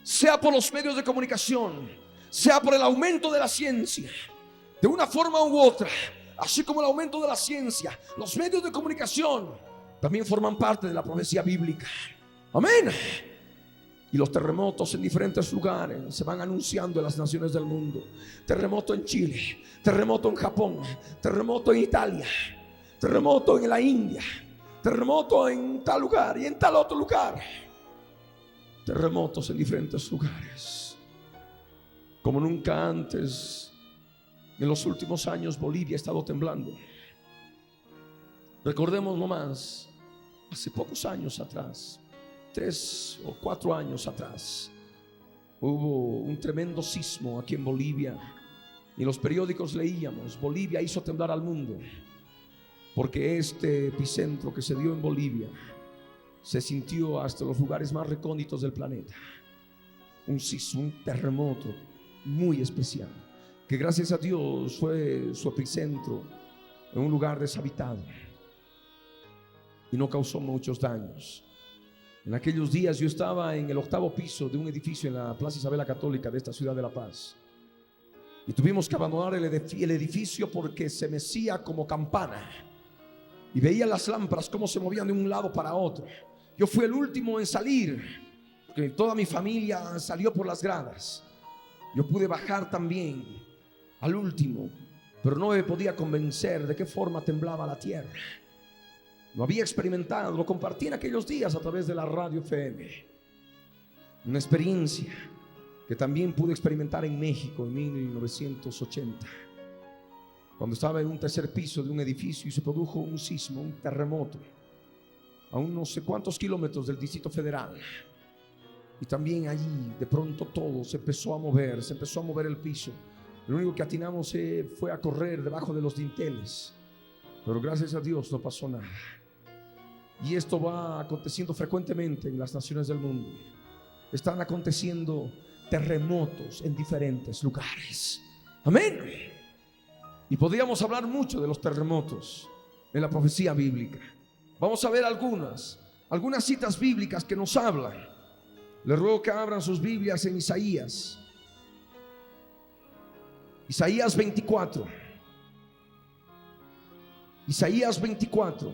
sea por los medios de comunicación, sea por el aumento de la ciencia, de una forma u otra así como el aumento de la ciencia, los medios de comunicación, también forman parte de la profecía bíblica. Amén. Y los terremotos en diferentes lugares se van anunciando en las naciones del mundo. Terremoto en Chile, terremoto en Japón, terremoto en Italia, terremoto en la India, terremoto en tal lugar y en tal otro lugar. Terremotos en diferentes lugares. Como nunca antes, en los últimos años Bolivia ha estado temblando. Recordemos nomás, hace pocos años atrás, 3 o 4 años atrás, hubo un tremendo sismo aquí en Bolivia. Y en los periódicos leíamos: Bolivia hizo temblar al mundo, porque este epicentro que se dio en Bolivia se sintió hasta los lugares más recónditos del planeta. Un sismo, un terremoto muy especial, que gracias a Dios fue su epicentro en un lugar deshabitado y no causó muchos daños. En aquellos días yo estaba en el 8º piso de un edificio en la Plaza Isabel la Católica de esta ciudad de La Paz, y tuvimos que abandonar el edificio porque se mecía como campana y veía las lámparas cómo se movían de un lado para otro. Yo fui el último en salir, porque toda mi familia salió por las gradas. Yo pude bajar también al último, pero no me podía convencer de qué forma temblaba la tierra. Lo había experimentado, lo compartí en aquellos días a través de la radio FM. Una experiencia que también pude experimentar en México en 1980, cuando estaba en un 3er piso de un edificio y se produjo un sismo, un terremoto, a unos no sé cuántos kilómetros del Distrito Federal. Y también allí de pronto todo se empezó a mover, se empezó a mover el piso. Lo único que atinamos fue a correr debajo de los dinteles, pero gracias a Dios no pasó nada. Y esto va aconteciendo frecuentemente en las naciones del mundo. Están aconteciendo terremotos en diferentes lugares. Amén. Y podríamos hablar mucho de los terremotos en la profecía bíblica. Vamos a ver algunas citas bíblicas que nos hablan. Les ruego que abran sus Biblias en Isaías 24. Isaías 24,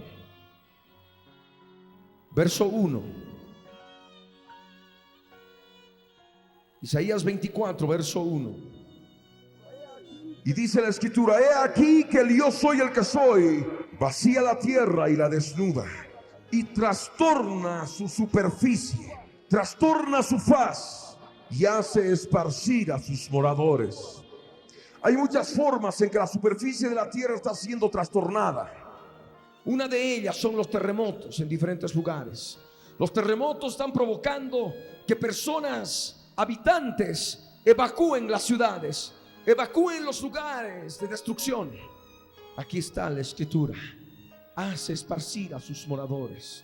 verso 1. Isaías 24, verso 1. Y dice la escritura: he aquí que yo soy el que soy, vacía la tierra y la desnuda, y trastorna su superficie, trastorna su faz, y hace esparcir a sus moradores. Hay muchas formas en que la superficie de la tierra está siendo trastornada. Una de ellas son los terremotos en diferentes lugares. Los terremotos están provocando que personas, habitantes, evacúen las ciudades, evacúen los lugares de destrucción. Aquí está la escritura: hace esparcir a sus moradores.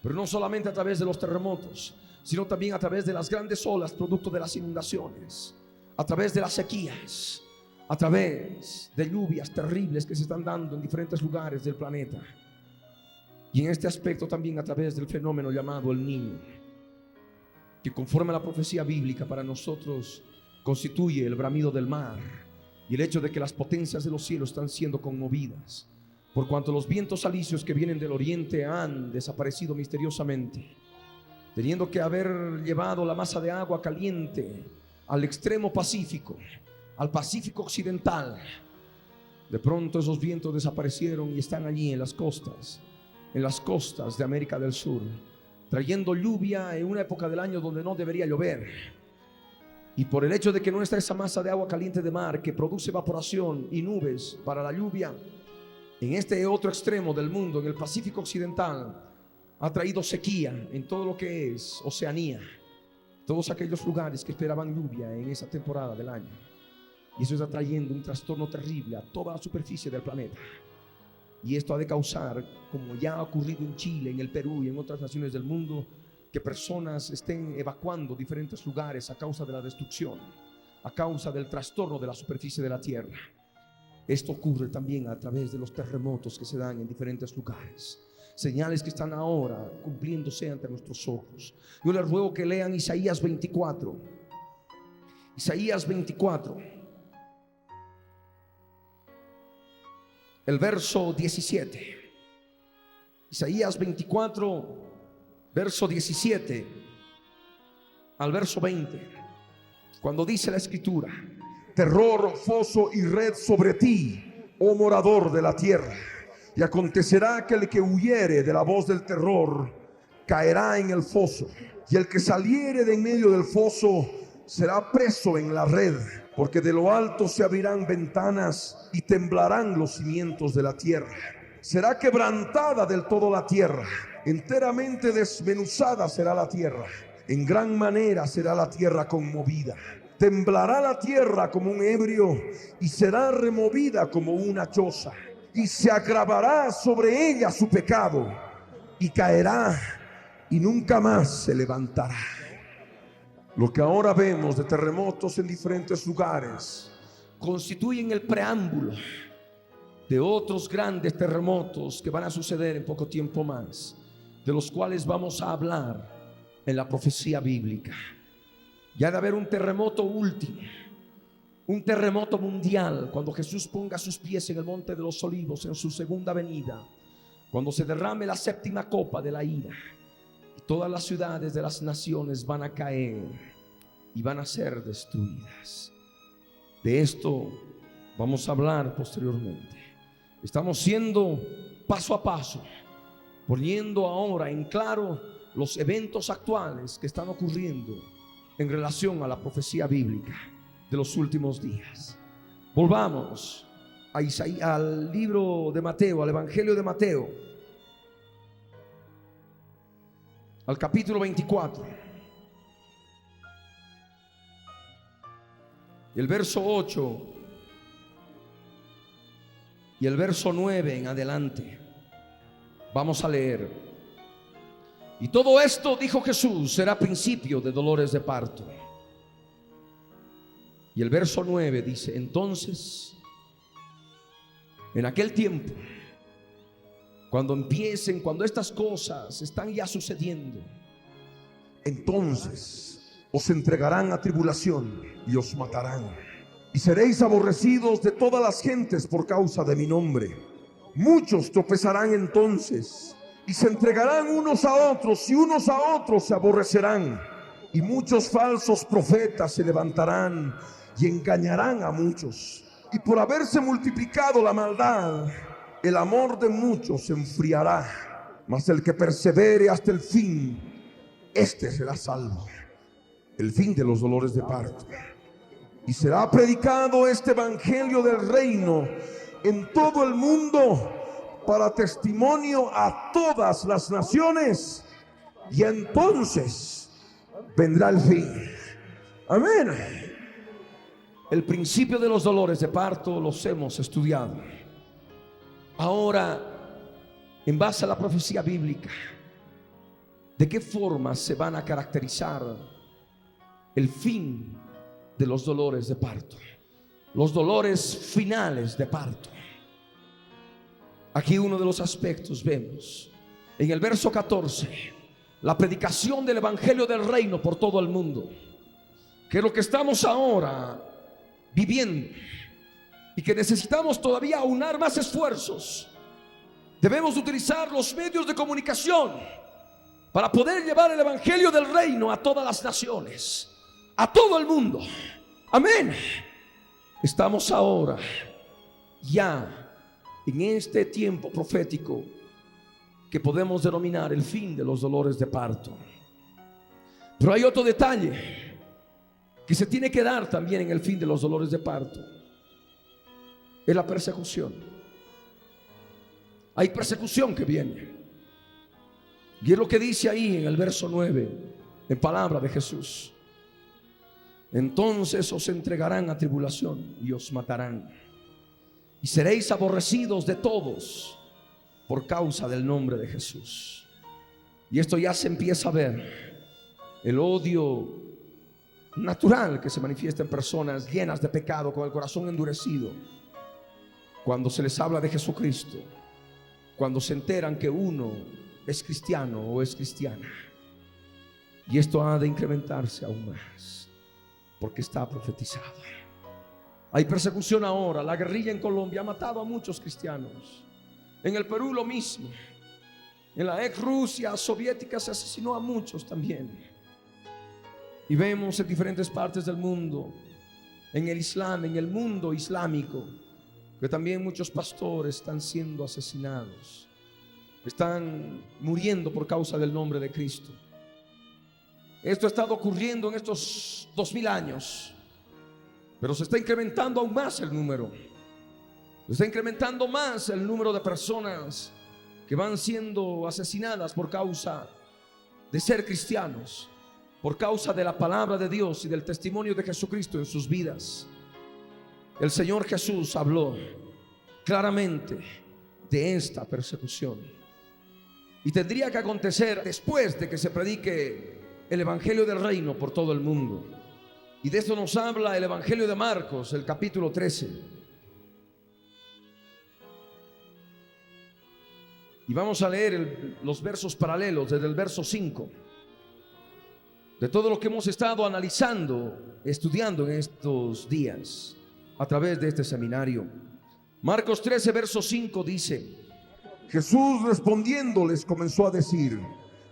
Pero no solamente a través de los terremotos, sino también a través de las grandes olas producto de las inundaciones, a través de las sequías, a través de lluvias terribles que se están dando en diferentes lugares del planeta. Y en este aspecto también a través del fenómeno llamado el Niño, que conforme a la profecía bíblica para nosotros constituye el bramido del mar y el hecho de que las potencias de los cielos están siendo conmovidas, por cuanto los vientos alisios que vienen del oriente han desaparecido misteriosamente, teniendo que haber llevado la masa de agua caliente al extremo Pacífico, al Pacífico occidental. De pronto esos vientos desaparecieron y están allí en las costas de América del Sur, trayendo lluvia en una época del año donde no debería llover. Y por el hecho de que no está esa masa de agua caliente de mar que produce evaporación y nubes para la lluvia, en este otro extremo del mundo, en el Pacífico occidental, ha traído sequía en todo lo que es Oceanía, todos aquellos lugares que esperaban lluvia en esa temporada del año. Y eso está trayendo un trastorno terrible a toda la superficie del planeta. Y esto ha de causar, como ya ha ocurrido en Chile, en el Perú y en otras naciones del mundo, que personas estén evacuando diferentes lugares a causa de la destrucción, a causa del trastorno de la superficie de la tierra. Esto ocurre también a través de los terremotos que se dan en diferentes lugares. Señales que están ahora cumpliéndose ante nuestros ojos. Yo les ruego que lean Isaías 24. Isaías 24. el verso 17. Isaías 24, verso 17 al verso 20. Cuando dice la escritura: terror, foso y red sobre ti, oh morador de la tierra. Y acontecerá que el que huyere de la voz del terror caerá en el foso, y el que saliere de en medio del foso será preso en la red, porque de lo alto se abrirán ventanas y temblarán los cimientos de la tierra. Será quebrantada del todo la tierra, enteramente desmenuzada será la tierra, en gran manera será la tierra conmovida. Temblará la tierra como un ebrio y será removida como una choza, y se agravará sobre ella su pecado, y caerá y nunca más se levantará. Lo que ahora vemos de terremotos en diferentes lugares constituyen el preámbulo de otros grandes terremotos que van a suceder en poco tiempo más, de los cuales vamos a hablar en la profecía bíblica. Ya ha de haber un terremoto último, un terremoto mundial, cuando Jesús ponga sus pies en el monte de los olivos en su segunda venida, cuando se derrame la séptima copa de la ira, y todas las ciudades de las naciones van a caer y van a ser destruidas. De esto vamos a hablar posteriormente. Estamos siendo paso a paso, poniendo ahora en claro los eventos actuales que están ocurriendo en relación a la profecía bíblica de los últimos días. Volvamos a Isaías, al libro de Mateo, al Evangelio de Mateo, al capítulo 24, y el verso 8 y el verso 9 en adelante. Vamos a leer: y todo esto, dijo Jesús, será principio de dolores de parto. Y el verso 9 dice: entonces, en aquel tiempo, cuando estas cosas están ya sucediendo, entonces os entregarán a tribulación y os matarán, y seréis aborrecidos de todas las gentes por causa de mi nombre. Muchos tropezarán entonces y se entregarán unos a otros, y unos a otros se aborrecerán, y muchos falsos profetas se levantarán y engañarán a muchos. Y por haberse multiplicado la maldad, el amor de muchos se enfriará, mas el que persevere hasta el fin, este será salvo. El fin de los dolores de parto. Y será predicado este evangelio del reino en todo el mundo para testimonio a todas las naciones, y entonces vendrá el fin. Amén. El principio de los dolores de parto los hemos estudiado. Ahora, en base a la profecía bíblica, ¿de qué forma se van a caracterizar el fin de los dolores de parto? Los dolores finales de parto. Aquí uno de los aspectos vemos en el verso 14, la predicación del evangelio del reino por todo el mundo, que es lo que estamos ahora viviendo y que necesitamos todavía aunar más esfuerzos. Debemos utilizar los medios de comunicación para poder llevar el evangelio del reino a todas las naciones, a todo el mundo. Amén. Estamos ahora ya en este tiempo profético que podemos denominar el fin de los dolores de parto. Pero hay otro detalle que se tiene que dar también en el fin de los dolores de parto: es la persecución. Hay persecución que viene, y es lo que dice ahí en el verso 9, en palabra de Jesús: entonces os entregarán a tribulación y os matarán, y seréis aborrecidos de todos por causa del nombre de Jesús. Y esto ya se empieza a ver, el odio natural que se manifiesta en personas llenas de pecado, con el corazón endurecido, cuando se les habla de Jesucristo, cuando se enteran que uno es cristiano o es cristiana. Y esto ha de incrementarse aún más, porque está profetizado. Hay persecución ahora. La guerrilla en Colombia ha matado a muchos cristianos. En el Perú lo mismo. En la ex Rusia soviética se asesinó a muchos también. Y vemos en diferentes partes del mundo, en el Islam, en el mundo islámico, que también muchos pastores están siendo asesinados, están muriendo por causa del nombre de Cristo. Esto ha estado ocurriendo en estos 2000 años, pero se está incrementando aún más el número. Se está incrementando más el número de personas que van siendo asesinadas por causa de ser cristianos, por causa de la palabra de Dios y del testimonio de Jesucristo en sus vidas. El Señor Jesús habló claramente de esta persecución, y tendría que acontecer después de que se predique el evangelio del reino por todo el mundo. Y de esto nos habla el evangelio de Marcos, el capítulo 13. Y vamos a leer los versos paralelos desde el verso 5, de todo lo que hemos estado analizando, estudiando en estos días a través de este seminario. Marcos 13, verso 5 dice: Jesús respondiendo les comenzó a decir: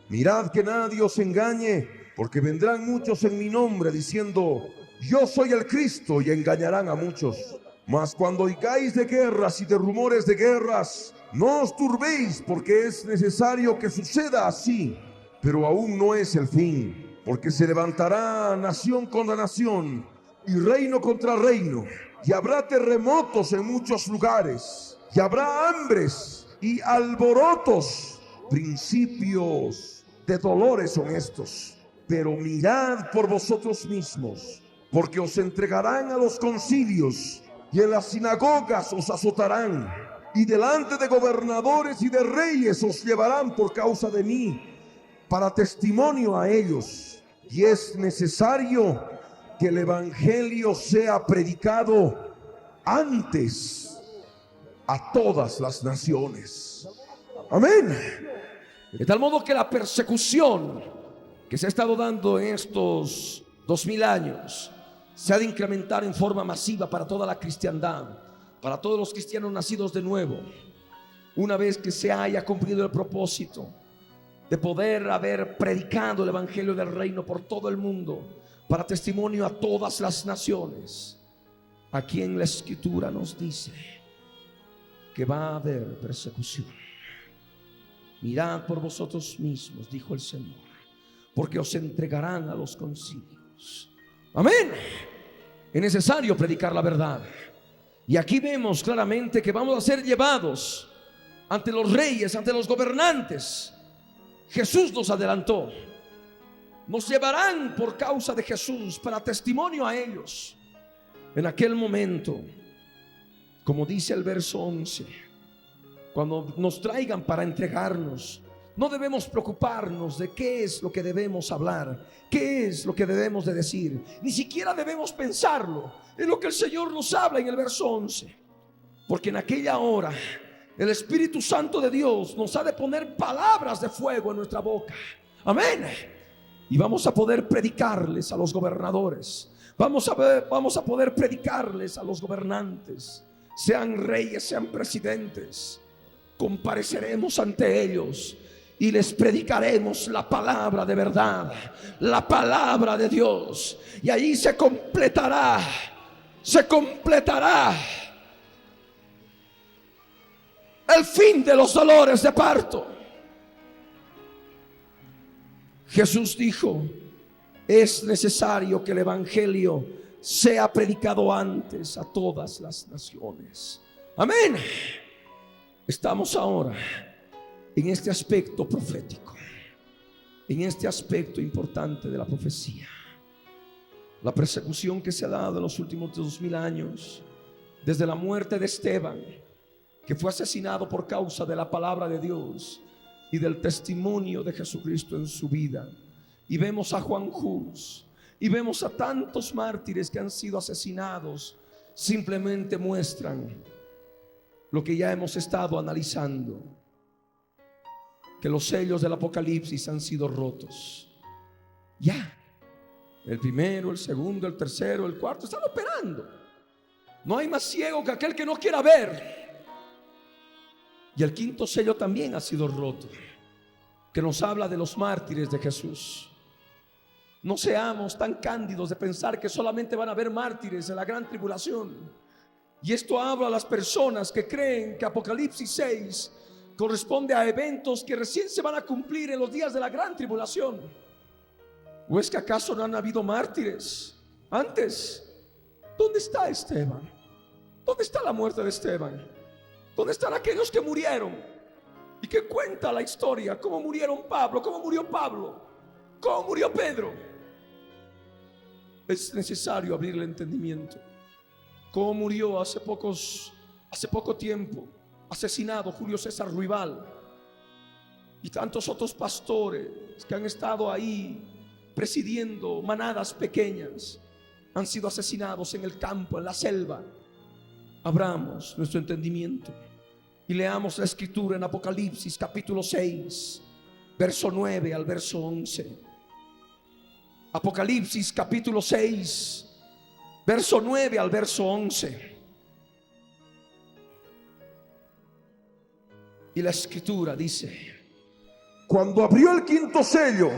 mirad que nadie os engañe, porque vendrán muchos en mi nombre diciendo: yo soy el Cristo, y engañarán a muchos. Mas cuando oigáis de guerras y de rumores de guerras, no os turbéis, porque es necesario que suceda así, pero aún no es el fin, porque se levantará nación contra nación y reino contra reino, y habrá terremotos en muchos lugares, y habrá hambres y alborotos. Principios de dolores son estos, pero mirad por vosotros mismos, porque os entregarán a los concilios, y en las sinagogas os azotarán, y delante de gobernadores y de reyes os llevarán por causa de mí, para testimonio a ellos. Y es necesario que el evangelio sea predicado antes a todas las naciones. Amén. De tal modo que la persecución que se ha estado dando en estos 2000 años se ha de incrementar en forma masiva para toda la cristiandad, para todos los cristianos nacidos de nuevo, una vez que se haya cumplido el propósito de poder haber predicado el evangelio del reino por todo el mundo, para testimonio a todas las naciones. Aquí en la escritura nos dice que va a haber persecución. Mirad por vosotros mismos, dijo el Señor, porque os entregarán a los concilios. Amén. Es necesario predicar la verdad. Y aquí vemos claramente que vamos a ser llevados ante los reyes, ante los gobernantes. Jesús nos adelantó. Nos llevarán por causa de Jesús para testimonio a ellos. En aquel momento, como dice el verso 11, cuando nos traigan para entregarnos, no debemos preocuparnos de qué es lo que debemos hablar, qué es lo que debemos de decir. Ni siquiera debemos pensarlo. Es lo que el Señor nos habla en el verso 11. Porque en aquella hora el Espíritu Santo de Dios nos ha de poner palabras de fuego en nuestra boca. Amén. Y vamos a poder predicarles a los gobernadores. Vamos a poder predicarles a los gobernantes, sean reyes, sean presidentes. Compareceremos ante ellos y les predicaremos la palabra de verdad, la palabra de Dios. Y ahí se completará el fin de los dolores de parto. Jesús dijo: es necesario que el evangelio sea predicado antes a todas las naciones. Amén. Estamos ahora en este aspecto profético, en este aspecto importante de la profecía. La persecución que se ha dado en los últimos 2000 años, desde la muerte de Esteban, que fue asesinado por causa de la palabra de Dios y del testimonio de Jesucristo en su vida. Y vemos a Juan Hus, y vemos a tantos mártires que han sido asesinados. Simplemente muestran lo que ya hemos estado analizando, que los sellos del Apocalipsis han sido rotos. Ya, el primero, el segundo, el tercero, el cuarto están operando. No hay más ciego que aquel que no quiera ver. Y el quinto sello también ha sido roto, que nos habla de los mártires de Jesús. No seamos tan cándidos de pensar que solamente van a haber mártires en la gran tribulación. Y esto habla a las personas que creen que Apocalipsis 6 corresponde a eventos que recién se van a cumplir en los días de la gran tribulación. ¿O es que acaso no han habido mártires antes? ¿Dónde está Esteban? ¿Dónde está la muerte de Esteban? ¿Dónde están aquellos que murieron? Y que cuenta la historia, cómo murieron Pablo, cómo murió Pablo, cómo murió Pedro. Es necesario abrir el entendimiento. Cómo murió hace poco tiempo, asesinado Julio César Ruibal, y tantos otros pastores que han estado ahí presidiendo manadas pequeñas, han sido asesinados en el campo, en la selva. Abramos nuestro entendimiento y leamos la escritura en Apocalipsis capítulo 6, verso 9 al verso 11. Apocalipsis capítulo 6, verso 9 al verso 11. Y la escritura dice: Cuando abrió el quinto sello,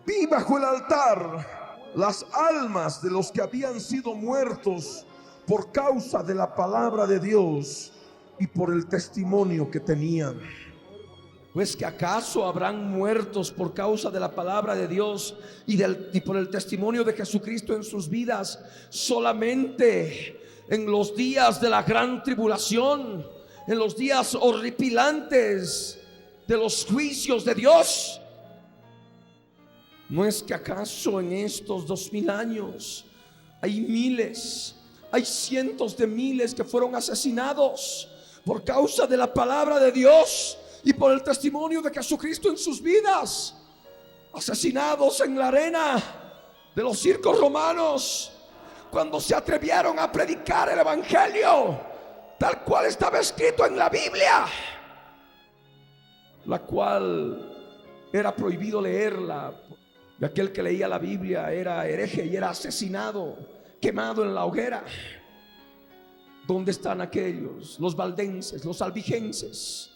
vi bajo el altar las almas de los que habían sido muertos por causa de la palabra de Dios y por el testimonio que tenían. Pues que acaso habrán muertos por causa de la palabra de Dios y por el testimonio de Jesucristo en sus vidas solamente en los días de la gran tribulación, en los días horripilantes de los juicios de Dios. ¿No es que acaso en estos 2000 años hay miles, hay cientos de miles que fueron asesinados por causa de la palabra de Dios y por el testimonio de Jesucristo en sus vidas? Asesinados en la arena de los circos romanos, cuando se atrevieron a predicar el evangelio tal cual estaba escrito en la Biblia, la cual era prohibido leerla, y aquel que leía la Biblia era hereje y era asesinado, quemado en la hoguera. ¿Dónde están aquellos, los valdenses, los albigenses?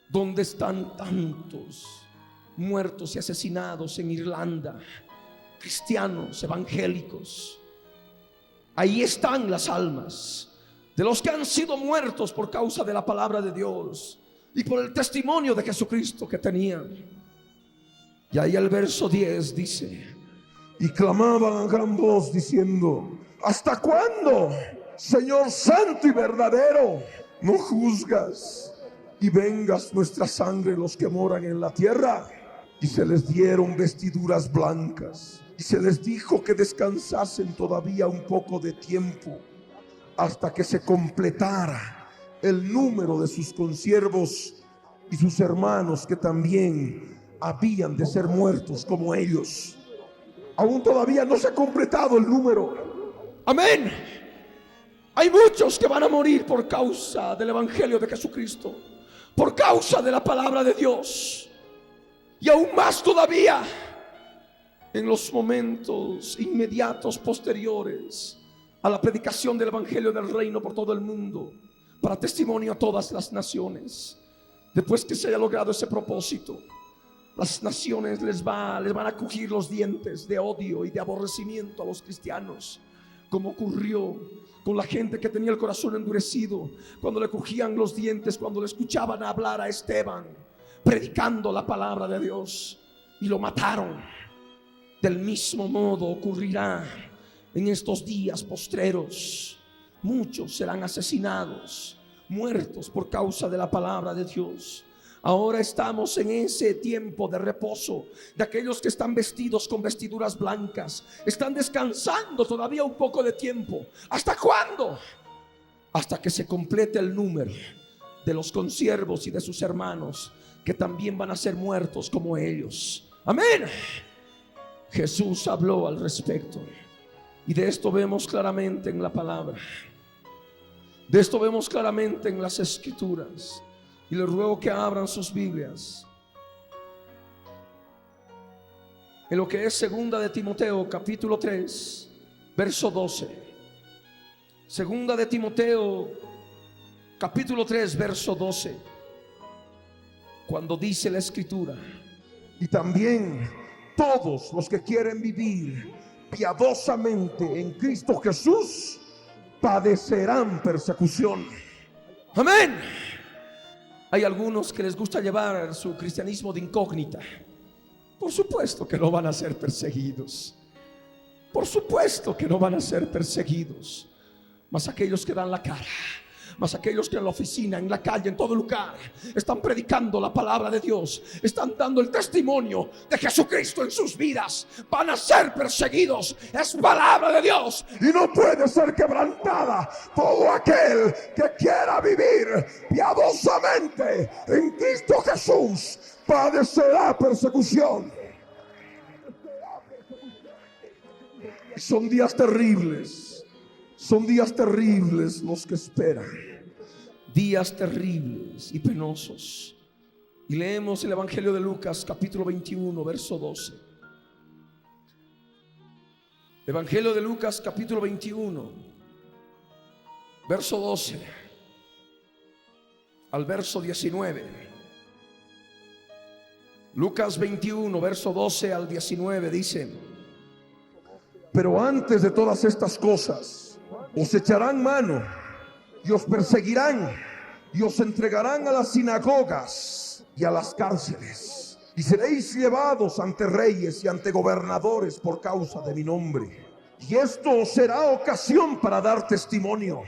¿Dónde están tantos muertos y asesinados en Irlanda, cristianos, evangélicos? Ahí están las almas de los que han sido muertos por causa de la palabra de Dios y por el testimonio de Jesucristo que tenían. Y ahí el verso 10 dice: y clamaban a gran voz diciendo: ¿hasta cuándo, Señor santo y verdadero, no juzgas y vengas nuestra sangre los que moran en la tierra? Y se les dieron vestiduras blancas y se les dijo que descansasen todavía un poco de tiempo, hasta que se completara el número de sus consiervos y sus hermanos que también habían de ser muertos como ellos. Aún todavía no se ha completado el número. Amén. Hay muchos que van a morir por causa del evangelio de Jesucristo, por causa de la palabra de Dios. Y aún más todavía en los momentos inmediatos posteriores a la predicación del evangelio del reino por todo el mundo, para testimonio a todas las naciones. Después que se haya logrado ese propósito, las naciones les van a crujir los dientes de odio y de aborrecimiento a los cristianos, como ocurrió con la gente que tenía el corazón endurecido, cuando le crujían los dientes, cuando le escuchaban hablar a Esteban predicando la palabra de Dios, y lo mataron. Del mismo modo ocurrirá en estos días postreros. Muchos serán asesinados, muertos por causa de la palabra de Dios. Ahora estamos en ese tiempo de reposo de aquellos que están vestidos con vestiduras blancas. Están descansando todavía un poco de tiempo. ¿Hasta cuándo? Hasta que se complete el número de los consiervos y de sus hermanos, que también van a ser muertos como ellos. Amén. Jesús habló al respecto, y de esto vemos claramente en la palabra. De esto vemos claramente en las escrituras. Y les ruego que abran sus Biblias en lo que es segunda de Timoteo capítulo 3 verso 12. Segunda de Timoteo, capítulo 3, verso 12, cuando dice la escritura: y también todos los que quieren vivir piadosamente en Cristo Jesús padecerán persecución. Amén. Hay algunos que les gusta llevar su cristianismo de incógnita. Por supuesto que no van a ser perseguidos. Por supuesto que no van a ser perseguidos. Mas aquellos que dan la cara, mas aquellos que en la oficina, en la calle, en todo lugar están predicando la palabra de Dios, están dando el testimonio de Jesucristo en sus vidas, van a ser perseguidos. Es palabra de Dios y no puede ser quebrantada. Todo aquel que quiera vivir piadosamente en Cristo Jesús padecerá persecución. Y son días terribles. Son días terribles los que esperan. Días terribles y penosos. Y leemos el Evangelio de Lucas, capítulo 21, verso 12. Evangelio de Lucas, capítulo 21, verso 12 al verso 19. Lucas 21, verso 12 al 19 dice: pero antes de todas estas cosas os echarán mano y os perseguirán y os entregarán a las sinagogas y a las cárceles, y seréis llevados ante reyes y ante gobernadores por causa de mi nombre, y esto os será ocasión para dar testimonio.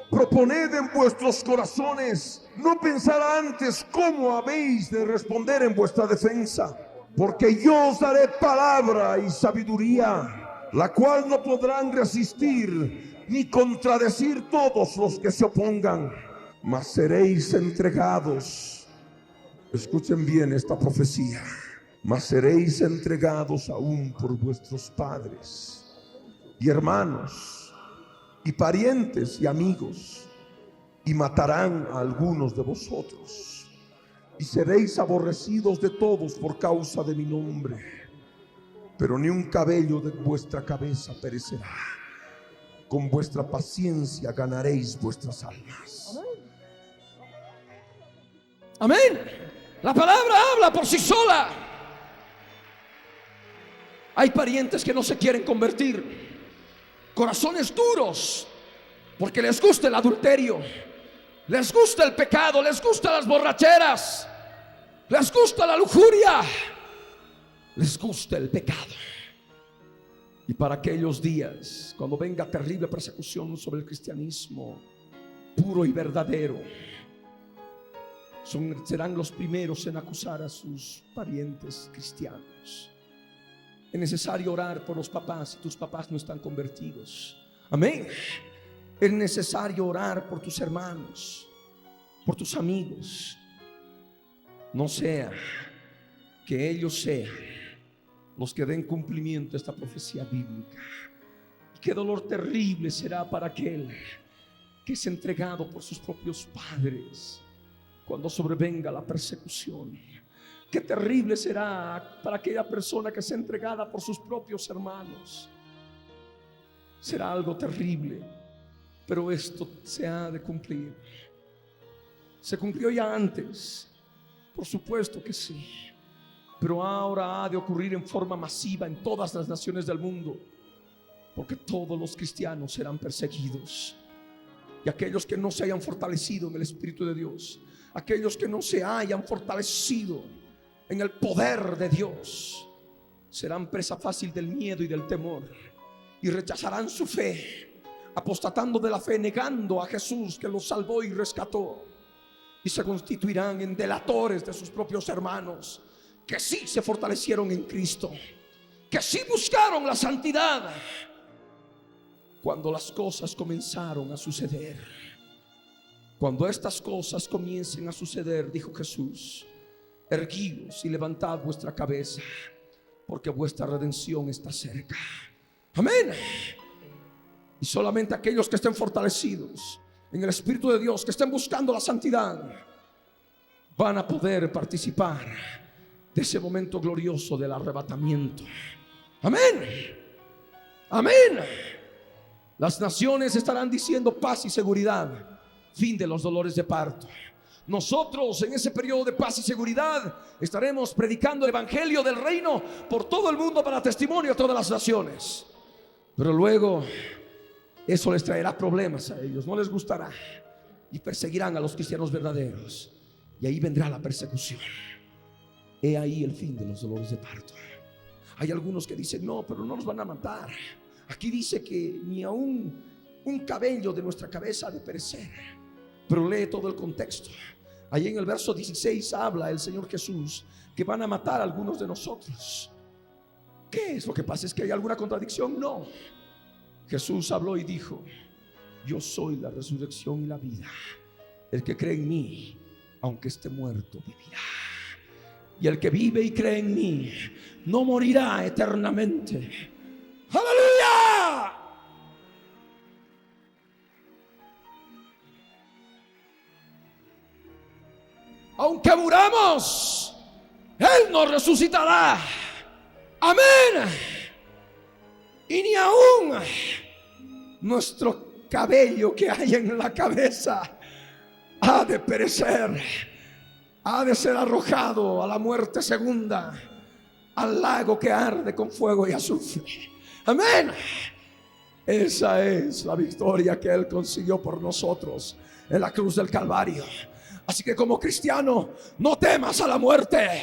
Proponed en vuestros corazones no pensar antes cómo habéis de responder en vuestra defensa, porque yo os daré palabra y sabiduría, la cual no podrán resistir ni contradecir todos los que se opongan, mas seréis entregados. Escuchen bien esta profecía: mas seréis entregados aún por vuestros padres y hermanos y parientes y amigos, y matarán a algunos de vosotros, y seréis aborrecidos de todos por causa de mi nombre, pero ni un cabello de vuestra cabeza perecerá. Con vuestra paciencia ganaréis vuestras almas. Amén. La palabra habla por sí sola. Hay parientes que no se quieren convertir, corazones duros, porque les gusta el adulterio, les gusta el pecado, les gustan las borracheras, les gusta la lujuria, les gusta el pecado. Y para aquellos días, cuando venga terrible persecución sobre el cristianismo puro y verdadero, serán los primeros en acusar a sus parientes cristianos. Es necesario orar por los papás si tus papás no están convertidos. Amén. Es necesario orar por tus hermanos, por tus amigos. No sea que ellos sean los que den cumplimiento a esta profecía bíblica. Y qué dolor terrible será para aquel que es entregado por sus propios padres cuando sobrevenga la persecución. Qué terrible será para aquella persona que sea entregada por sus propios hermanos. Será algo terrible, pero esto se ha de cumplir. Se cumplió ya antes, por supuesto que sí, pero ahora ha de ocurrir en forma masiva en todas las naciones del mundo, porque todos los cristianos serán perseguidos. Y aquellos que no se hayan fortalecido en el Espíritu de Dios, aquellos que no se hayan fortalecido en el poder de Dios, serán presa fácil del miedo y del temor, y rechazarán su fe, apostatando de la fe, negando a Jesús que los salvó y rescató, y se constituirán en delatores de sus propios hermanos que sí se fortalecieron en Cristo, que sí buscaron la santidad cuando las cosas comenzaron a suceder. Cuando estas cosas comiencen a suceder, dijo Jesús, erguíos y levantad vuestra cabeza, porque vuestra redención está cerca. Amén. Y solamente aquellos que estén fortalecidos en el Espíritu de Dios, que estén buscando la santidad, van a poder participar de ese momento glorioso del arrebatamiento. Amén. Amén. Las naciones estarán diciendo paz y seguridad, fin de los dolores de parto. Nosotros en ese periodo de paz y seguridad estaremos predicando el evangelio del reino por todo el mundo para testimonio a todas las naciones. Pero luego eso les traerá problemas a ellos, no les gustará y perseguirán a los cristianos verdaderos, y ahí vendrá la persecución. He ahí el fin de los dolores de parto. Hay algunos que dicen: no, pero no nos van a matar. Aquí dice que ni aún un cabello de nuestra cabeza ha de perecer. Pero lee todo el contexto. Ahí en el verso 16 habla el Señor Jesús que van a matar a algunos de nosotros. ¿Qué es lo que pasa? ¿Es que hay alguna contradicción? No. Jesús habló y dijo: yo soy la resurrección y la vida. El que cree en mí, aunque esté muerto, vivirá. Y el que vive y cree en mí no morirá eternamente. ¡Aleluya! Aunque muramos, Él nos resucitará. Amén. Y ni aún nuestro cabello que hay en la cabeza ha de perecer, ha de ser arrojado a la muerte segunda, al lago que arde con fuego y azufre. Amén. Esa es la victoria que Él consiguió por nosotros en la cruz del Calvario. Así que como cristiano, no temas a la muerte.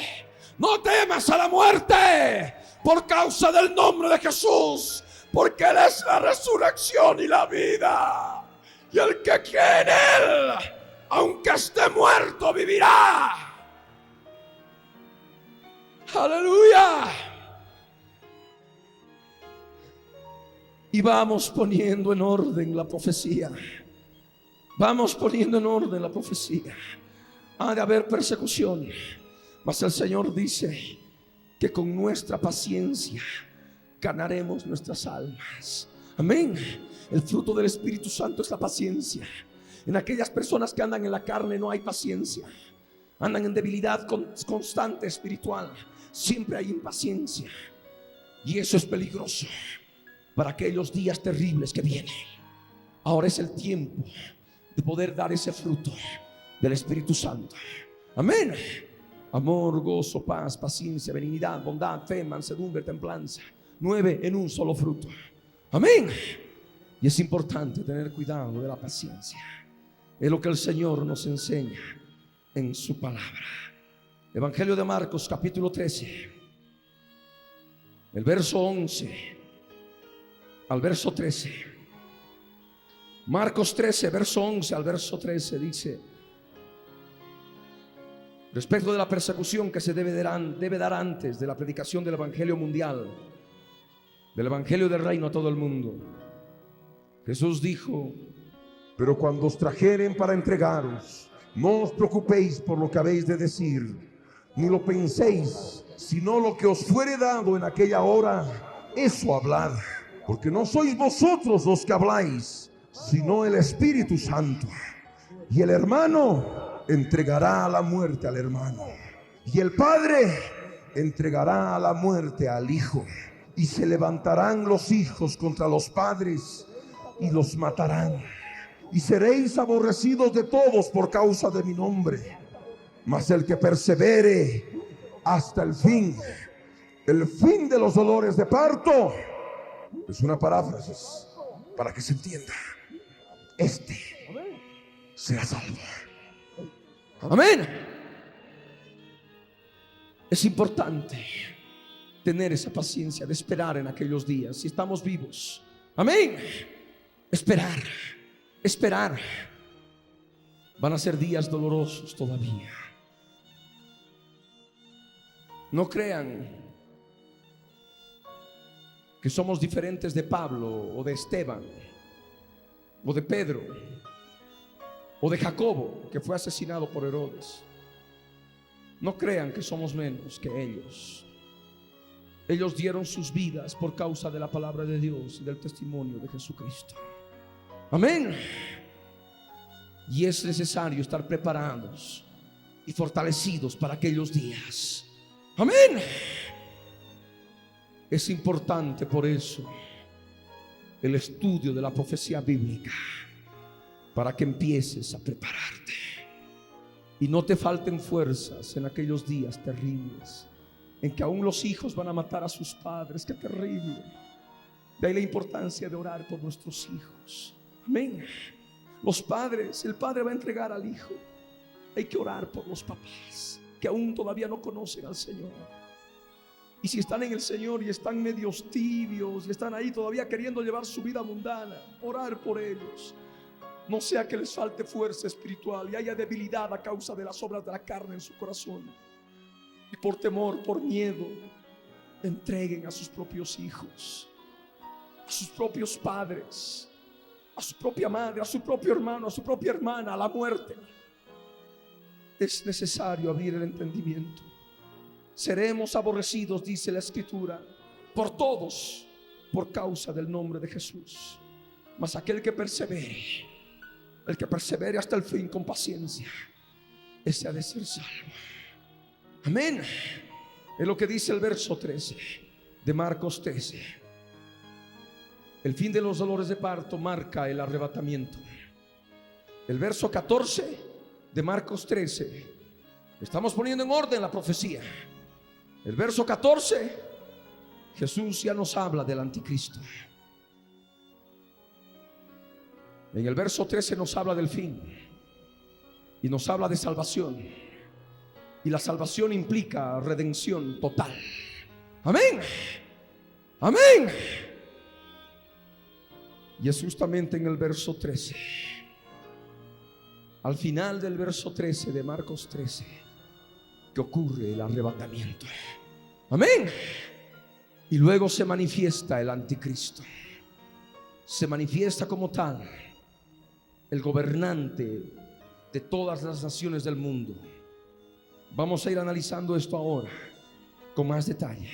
No temas a la muerte por causa del nombre de Jesús, porque Él es la resurrección y la vida. Y el que cree en Él, aunque esté muerto, vivirá. Aleluya. Y vamos poniendo en orden la profecía. Vamos poniendo en orden la profecía. Ha de haber persecución, mas el Señor dice que con nuestra paciencia ganaremos nuestras almas. Amén. El fruto del Espíritu Santo es la paciencia. En aquellas personas que andan en la carne no hay paciencia. Andan en debilidad constante espiritual. Siempre hay impaciencia. Y eso es peligroso para aquellos días terribles que vienen. Ahora es el tiempo de poder dar ese fruto del Espíritu Santo. Amén. Amor, gozo, paz, paciencia, benignidad, bondad, fe, mansedumbre, templanza. 9 en un solo fruto. Amén. Y es importante tener cuidado de la paciencia. Es lo que el Señor nos enseña en su palabra. Evangelio de Marcos, capítulo 13, el verso 11 al verso 13. Marcos 13, verso 11 al verso 13 dice: respecto de la persecución que se debe dar antes de la predicación del evangelio mundial, del evangelio del reino a todo el mundo, Jesús dijo: pero cuando os trajeren para entregaros, no os preocupéis por lo que habéis de decir, ni lo penséis, sino lo que os fuere dado en aquella hora, eso hablad, porque no sois vosotros los que habláis, sino el Espíritu Santo. Y el hermano entregará a la muerte al hermano, y el padre entregará a la muerte al hijo, y se levantarán los hijos contra los padres y los matarán, y seréis aborrecidos de todos por causa de mi nombre, mas el que persevere hasta el fin de los dolores de parto, es una paráfrasis para que se entienda, este será salvo. Amén. Es importante tener esa paciencia de esperar en aquellos días, si estamos vivos. Amén. Esperar. Van a ser días dolorosos todavía. No crean que somos diferentes de Pablo o de Esteban o de Pedro o de Jacobo, que fue asesinado por Herodes. No crean que somos menos que ellos. Ellos dieron sus vidas por causa de la palabra de Dios y del testimonio de Jesucristo. Amén. Y es necesario estar preparados y fortalecidos para aquellos días. Amén. Es importante por eso el estudio de la profecía bíblica para que empieces a prepararte y no te falten fuerzas en aquellos días terribles en que aún los hijos van a matar a sus padres. Qué terrible. De ahí la importancia de orar por nuestros hijos. Amén. Los padres, el padre va a entregar al hijo. Hay que orar por los papás que aún todavía no conocen al Señor. Y si están en el Señor y están medios tibios y están ahí todavía queriendo llevar su vida mundana, orar por ellos. No sea que les falte fuerza espiritual y haya debilidad a causa de las obras de la carne en su corazón. Y por temor, por miedo, entreguen a sus propios hijos, a sus propios padres, a su propia madre, a su propio hermano, a su propia hermana, a la muerte. Es necesario abrir el entendimiento. Seremos aborrecidos, dice la Escritura, por todos, por causa del nombre de Jesús. Mas aquel que persevere, el que persevere hasta el fin con paciencia, ese ha de ser salvo. Amén. Es lo que dice el verso 13 de Marcos 13. El fin de los dolores de parto marca el arrebatamiento. El verso 14 de Marcos 13. Estamos poniendo en orden la profecía. El verso 14, Jesús ya nos habla del anticristo. En el verso 13 nos habla del fin y nos habla de salvación. Y la salvación implica redención total. Amén. Amén. Y es justamente en el verso 13, al final del verso 13 de Marcos 13, que ocurre el arrebatamiento. Amén. Y luego se manifiesta el anticristo. Se manifiesta como tal, el gobernante de todas las naciones del mundo. Vamos a ir analizando esto ahora con más detalle.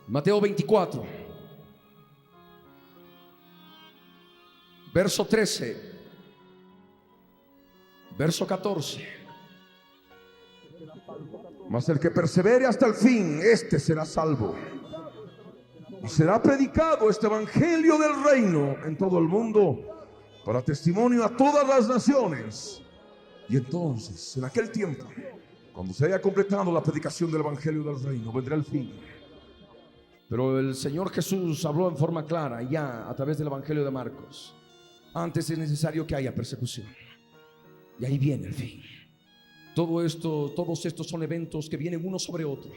Mateo 24, verso 13, verso 14. Mas el que persevere hasta el fin, este será salvo. Y será predicado este evangelio del reino en todo el mundo para testimonio a todas las naciones. Y entonces, en aquel tiempo, cuando se haya completado la predicación del evangelio del reino, vendrá el fin. Pero el Señor Jesús habló en forma clara ya a través del evangelio de Marcos. Antes es necesario que haya persecución. Y ahí viene el fin. Todos estos son eventos que vienen uno sobre otro.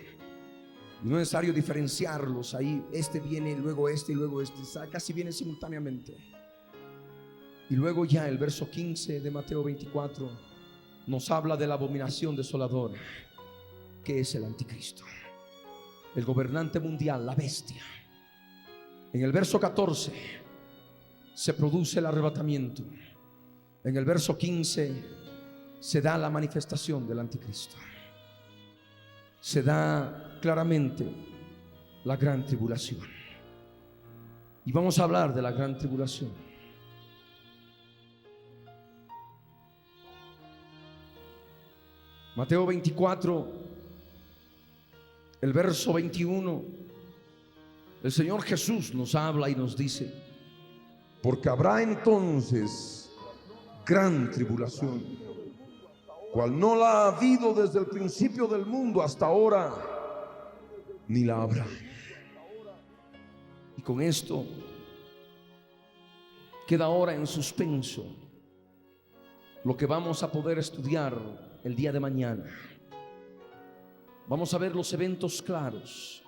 No es necesario diferenciarlos. Ahí este viene, luego este y luego este. Casi vienen simultáneamente. Y luego ya el verso 15 de Mateo 24 nos habla de la abominación desoladora, que es el anticristo, el gobernante mundial, la bestia. En el verso 14 se produce el arrebatamiento. En el verso 15 se da la manifestación del anticristo. Se da claramente la gran tribulación. Y vamos a hablar de la gran tribulación. Mateo 24, el verso 21, el Señor Jesús nos habla y nos dice: porque habrá entonces gran tribulación, cual no la ha habido desde el principio del mundo hasta ahora, ni la habrá. Y con esto queda ahora en suspenso lo que vamos a poder estudiar el día de mañana. Vamos a ver los eventos claros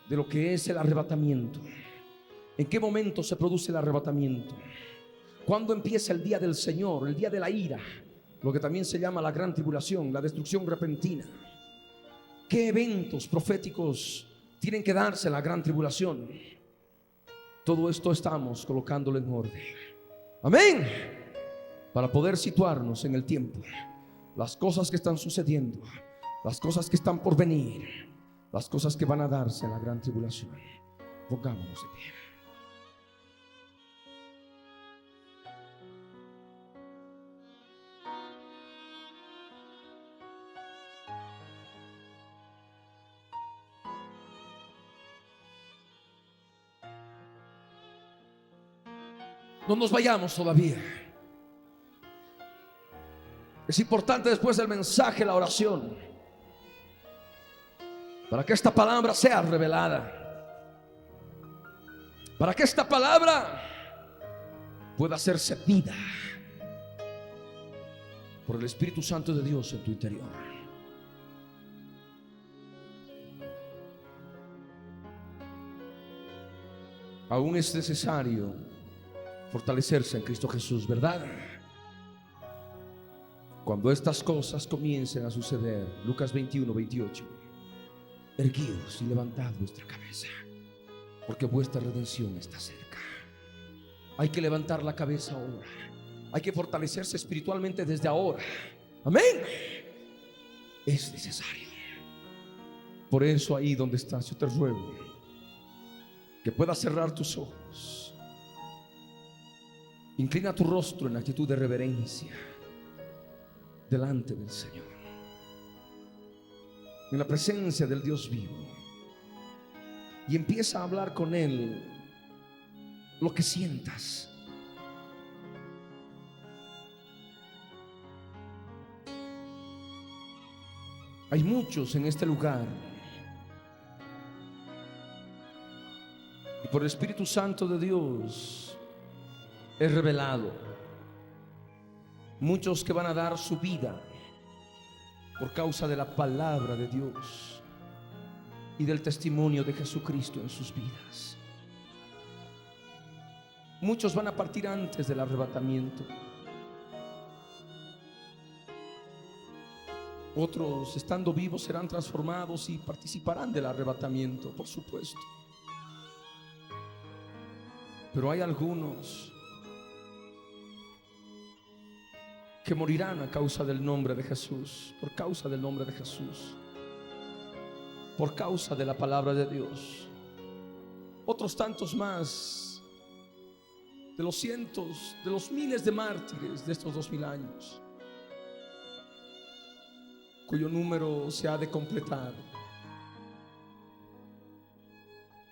de lo que es el arrebatamiento. ¿En qué momento se produce el arrebatamiento? ¿Cuándo empieza el día del Señor, el día de la ira? Lo que también se llama la gran tribulación, la destrucción repentina. ¿Qué eventos proféticos tienen que darse en la gran tribulación? Todo esto estamos colocándolo en orden. Amén. Para poder situarnos en el tiempo, las cosas que están sucediendo, las cosas que están por venir, las cosas que van a darse en la gran tribulación. Pongámonos de pie. No nos vayamos todavía. Es importante después del mensaje, la oración, para que esta palabra sea revelada, para que esta palabra pueda hacerse vida por el Espíritu Santo de Dios en tu interior. Aún es necesario fortalecerse en Cristo Jesús, ¿verdad? Cuando estas cosas comiencen a suceder, Lucas 21:28, erguíos y levantad vuestra cabeza, porque vuestra redención está cerca. Hay que levantar la cabeza ahora. Hay que fortalecerse espiritualmente desde ahora. Amén. Es necesario. Por eso ahí donde estás, yo te ruego que puedas cerrar tus ojos. Inclina tu rostro en actitud de reverencia delante del Señor, en la presencia del Dios vivo, y empieza a hablar con Él lo que sientas. Hay muchos en este lugar, y por el Espíritu Santo de Dios es revelado muchos que van a dar su vida por causa de la palabra de Dios y del testimonio de Jesucristo en sus vidas. Muchos van a partir antes del arrebatamiento. Otros, estando vivos, serán transformados y participarán del arrebatamiento, por supuesto. Pero hay algunos que morirán a causa del nombre de Jesús, por causa del nombre de Jesús, por causa de la palabra de Dios. Otros tantos más, de los cientos, de los miles de mártires de estos 2000 años, cuyo número se ha de completar.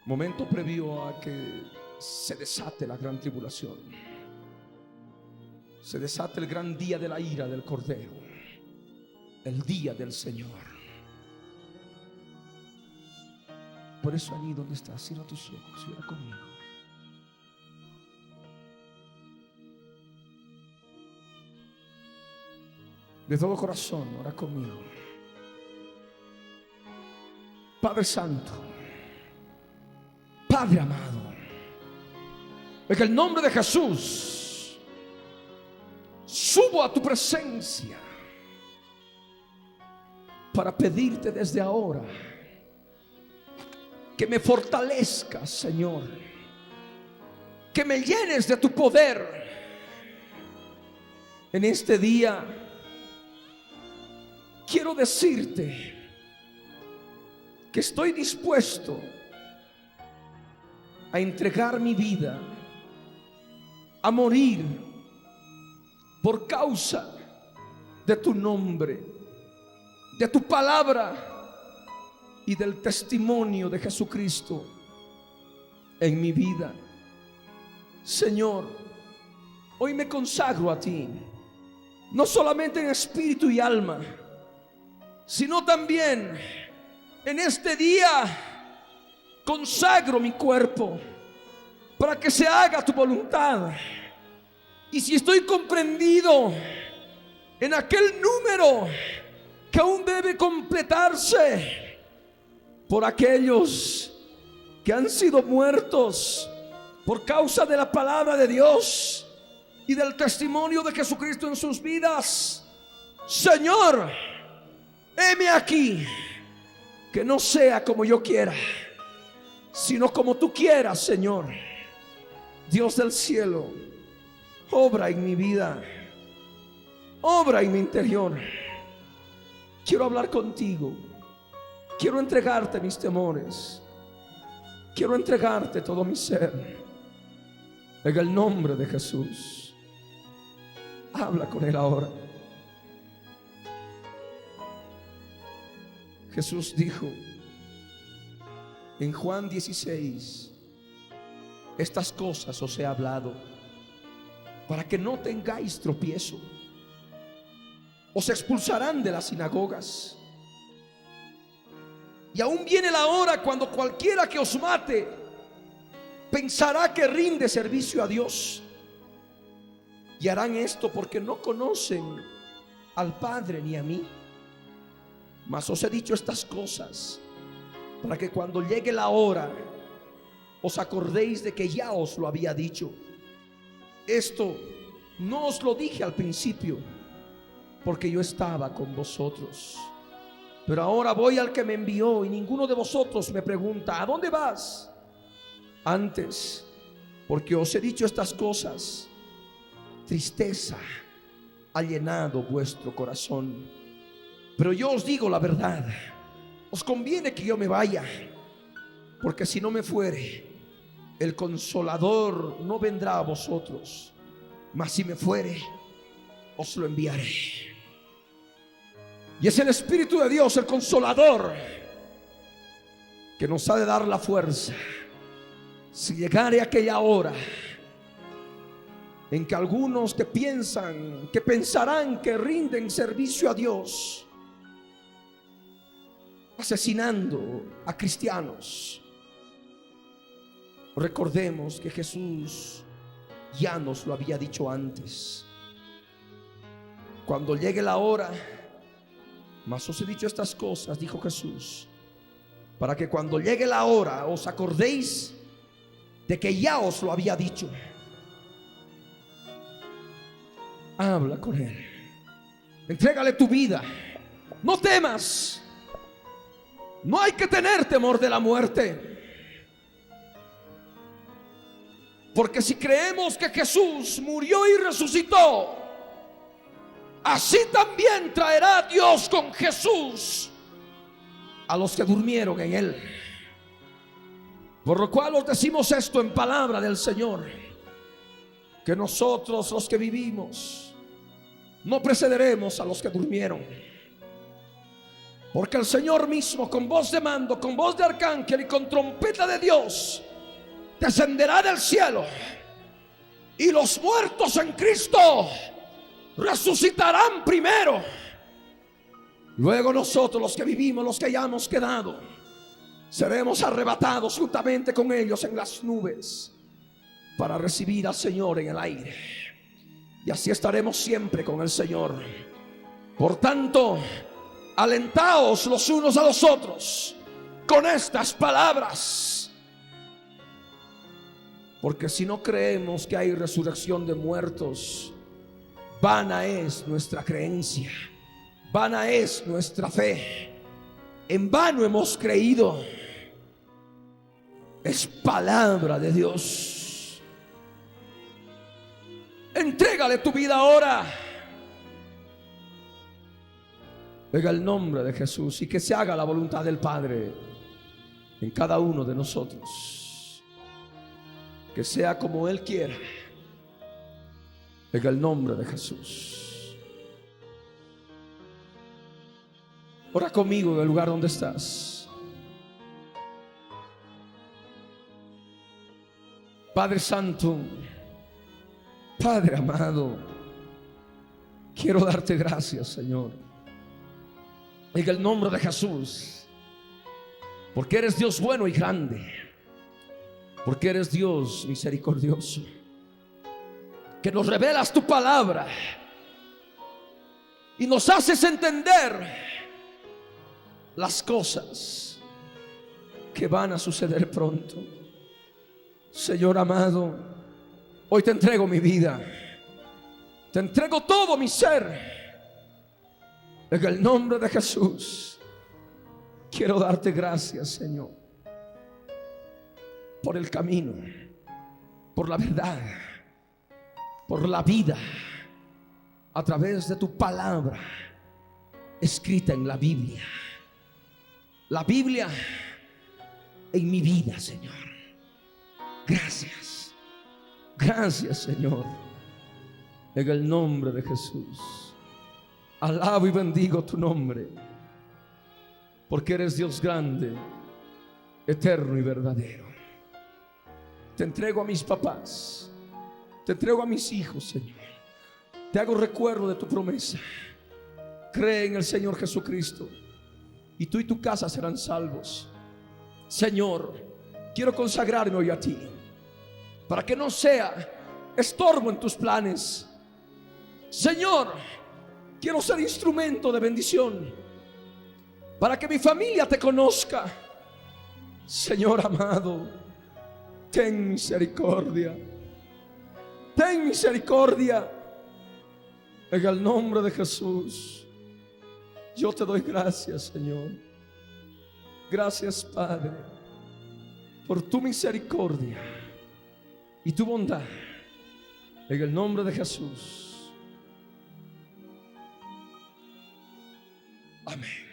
Momento previo a que se desate la gran tribulación, se desata el gran día de la ira del Cordero, el día del Señor. Por eso allí donde estás, cierra tus ojos y ora conmigo. De todo corazón, ora conmigo. Padre Santo, Padre amado, en el nombre de Jesús subo a tu presencia para pedirte desde ahora que me fortalezcas, Señor, que me llenes de tu poder en este día. Quiero decirte que estoy dispuesto a entregar mi vida, a morir por causa de tu nombre, de tu palabra y del testimonio de Jesucristo en mi vida. Señor, hoy me consagro a ti, no solamente en espíritu y alma, sino también en este día consagro mi cuerpo para que se haga tu voluntad. Y si estoy comprendido en aquel número que aún debe completarse por aquellos que han sido muertos por causa de la palabra de Dios y del testimonio de Jesucristo en sus vidas, Señor, heme aquí, que no sea como yo quiera, sino como tú quieras, Señor. Dios del cielo, obra en mi vida, obra en mi interior. Quiero hablar contigo, quiero entregarte mis temores, quiero entregarte todo mi ser. En el nombre de Jesús, habla con Él ahora. Jesús dijo en Juan 16: estas cosas os he hablado para que no tengáis tropiezo. Os expulsarán de las sinagogas. Y aún viene la hora cuando cualquiera que os mate pensará que rinde servicio a Dios. Y harán esto porque no conocen al Padre ni a mí. Mas os he dicho estas cosas para que cuando llegue la hora os acordéis de que ya os lo había dicho. Esto no os lo dije al principio, porque yo estaba con vosotros. Pero ahora voy al que me envió, y ninguno de vosotros me pregunta: ¿a dónde vas? Antes, porque os he dicho estas cosas, tristeza ha llenado vuestro corazón. Pero yo os digo la verdad, os conviene que yo me vaya, porque si no me fuere, el Consolador no vendrá a vosotros. Mas si me fuere, os lo enviaré. Y es el Espíritu de Dios, el Consolador, que nos ha de dar la fuerza si llegare aquella hora en que algunos que pensarán que rinden servicio a Dios, asesinando a cristianos. Recordemos que Jesús ya nos lo había dicho antes. Cuando llegue la hora, mas os he dicho estas cosas, dijo Jesús, para que cuando llegue la hora os acordéis de que ya os lo había dicho. Habla con Él, entrégale tu vida, no temas. No hay que tener temor de la muerte, porque si creemos que Jesús murió y resucitó, así también traerá Dios con Jesús a los que durmieron en Él. Por lo cual os decimos esto en palabra del Señor, que nosotros los que vivimos no precederemos a los que durmieron. Porque el Señor mismo, con voz de mando, con voz de arcángel y con trompeta de Dios, descenderá del cielo, y los muertos en Cristo resucitarán primero. Luego nosotros, los que vivimos, los que hayamos quedado, seremos arrebatados juntamente con ellos en las nubes para recibir al Señor en el aire. Y así estaremos siempre con el Señor. Por tanto, alentaos los unos a los otros con estas palabras, porque si no creemos que hay resurrección de muertos, vana es nuestra creencia, vana es nuestra fe, en vano hemos creído. Es palabra de Dios. Entrégale tu vida ahora en el nombre de Jesús, y que se haga la voluntad del Padre en cada uno de nosotros, que sea como Él quiera, en el nombre de Jesús. Ora conmigo en el lugar donde estás. Padre Santo, Padre amado, quiero darte gracias, Señor, en el nombre de Jesús, porque eres Dios bueno y grande, porque eres Dios misericordioso, que nos revelas tu palabra y nos haces entender las cosas que van a suceder pronto. Señor amado, hoy te entrego mi vida, te entrego todo mi ser. En el nombre de Jesús, quiero darte gracias, Señor, por el camino, por la verdad, por la vida, a través de tu palabra escrita en la Biblia. La Biblia en mi vida, Señor. Gracias, gracias, Señor, en el nombre de Jesús. Alabo y bendigo tu nombre, porque eres Dios grande, eterno y verdadero. Te entrego a mis papás, Te entrego a mis hijos, Señor. Te hago recuerdo de tu promesa. Cree en el Señor Jesucristo y tú y tu casa serán salvos. Señor, quiero consagrarme hoy a ti para que no sea estorbo en tus planes. Señor, quiero ser instrumento de bendición para que mi familia te conozca. Señor amado, ten misericordia. Ten misericordia. En el nombre de Jesús, yo te doy gracias, Señor. Gracias, Padre, por tu misericordia y tu bondad. En el nombre de Jesús. Amén.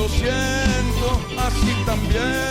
Siento así también.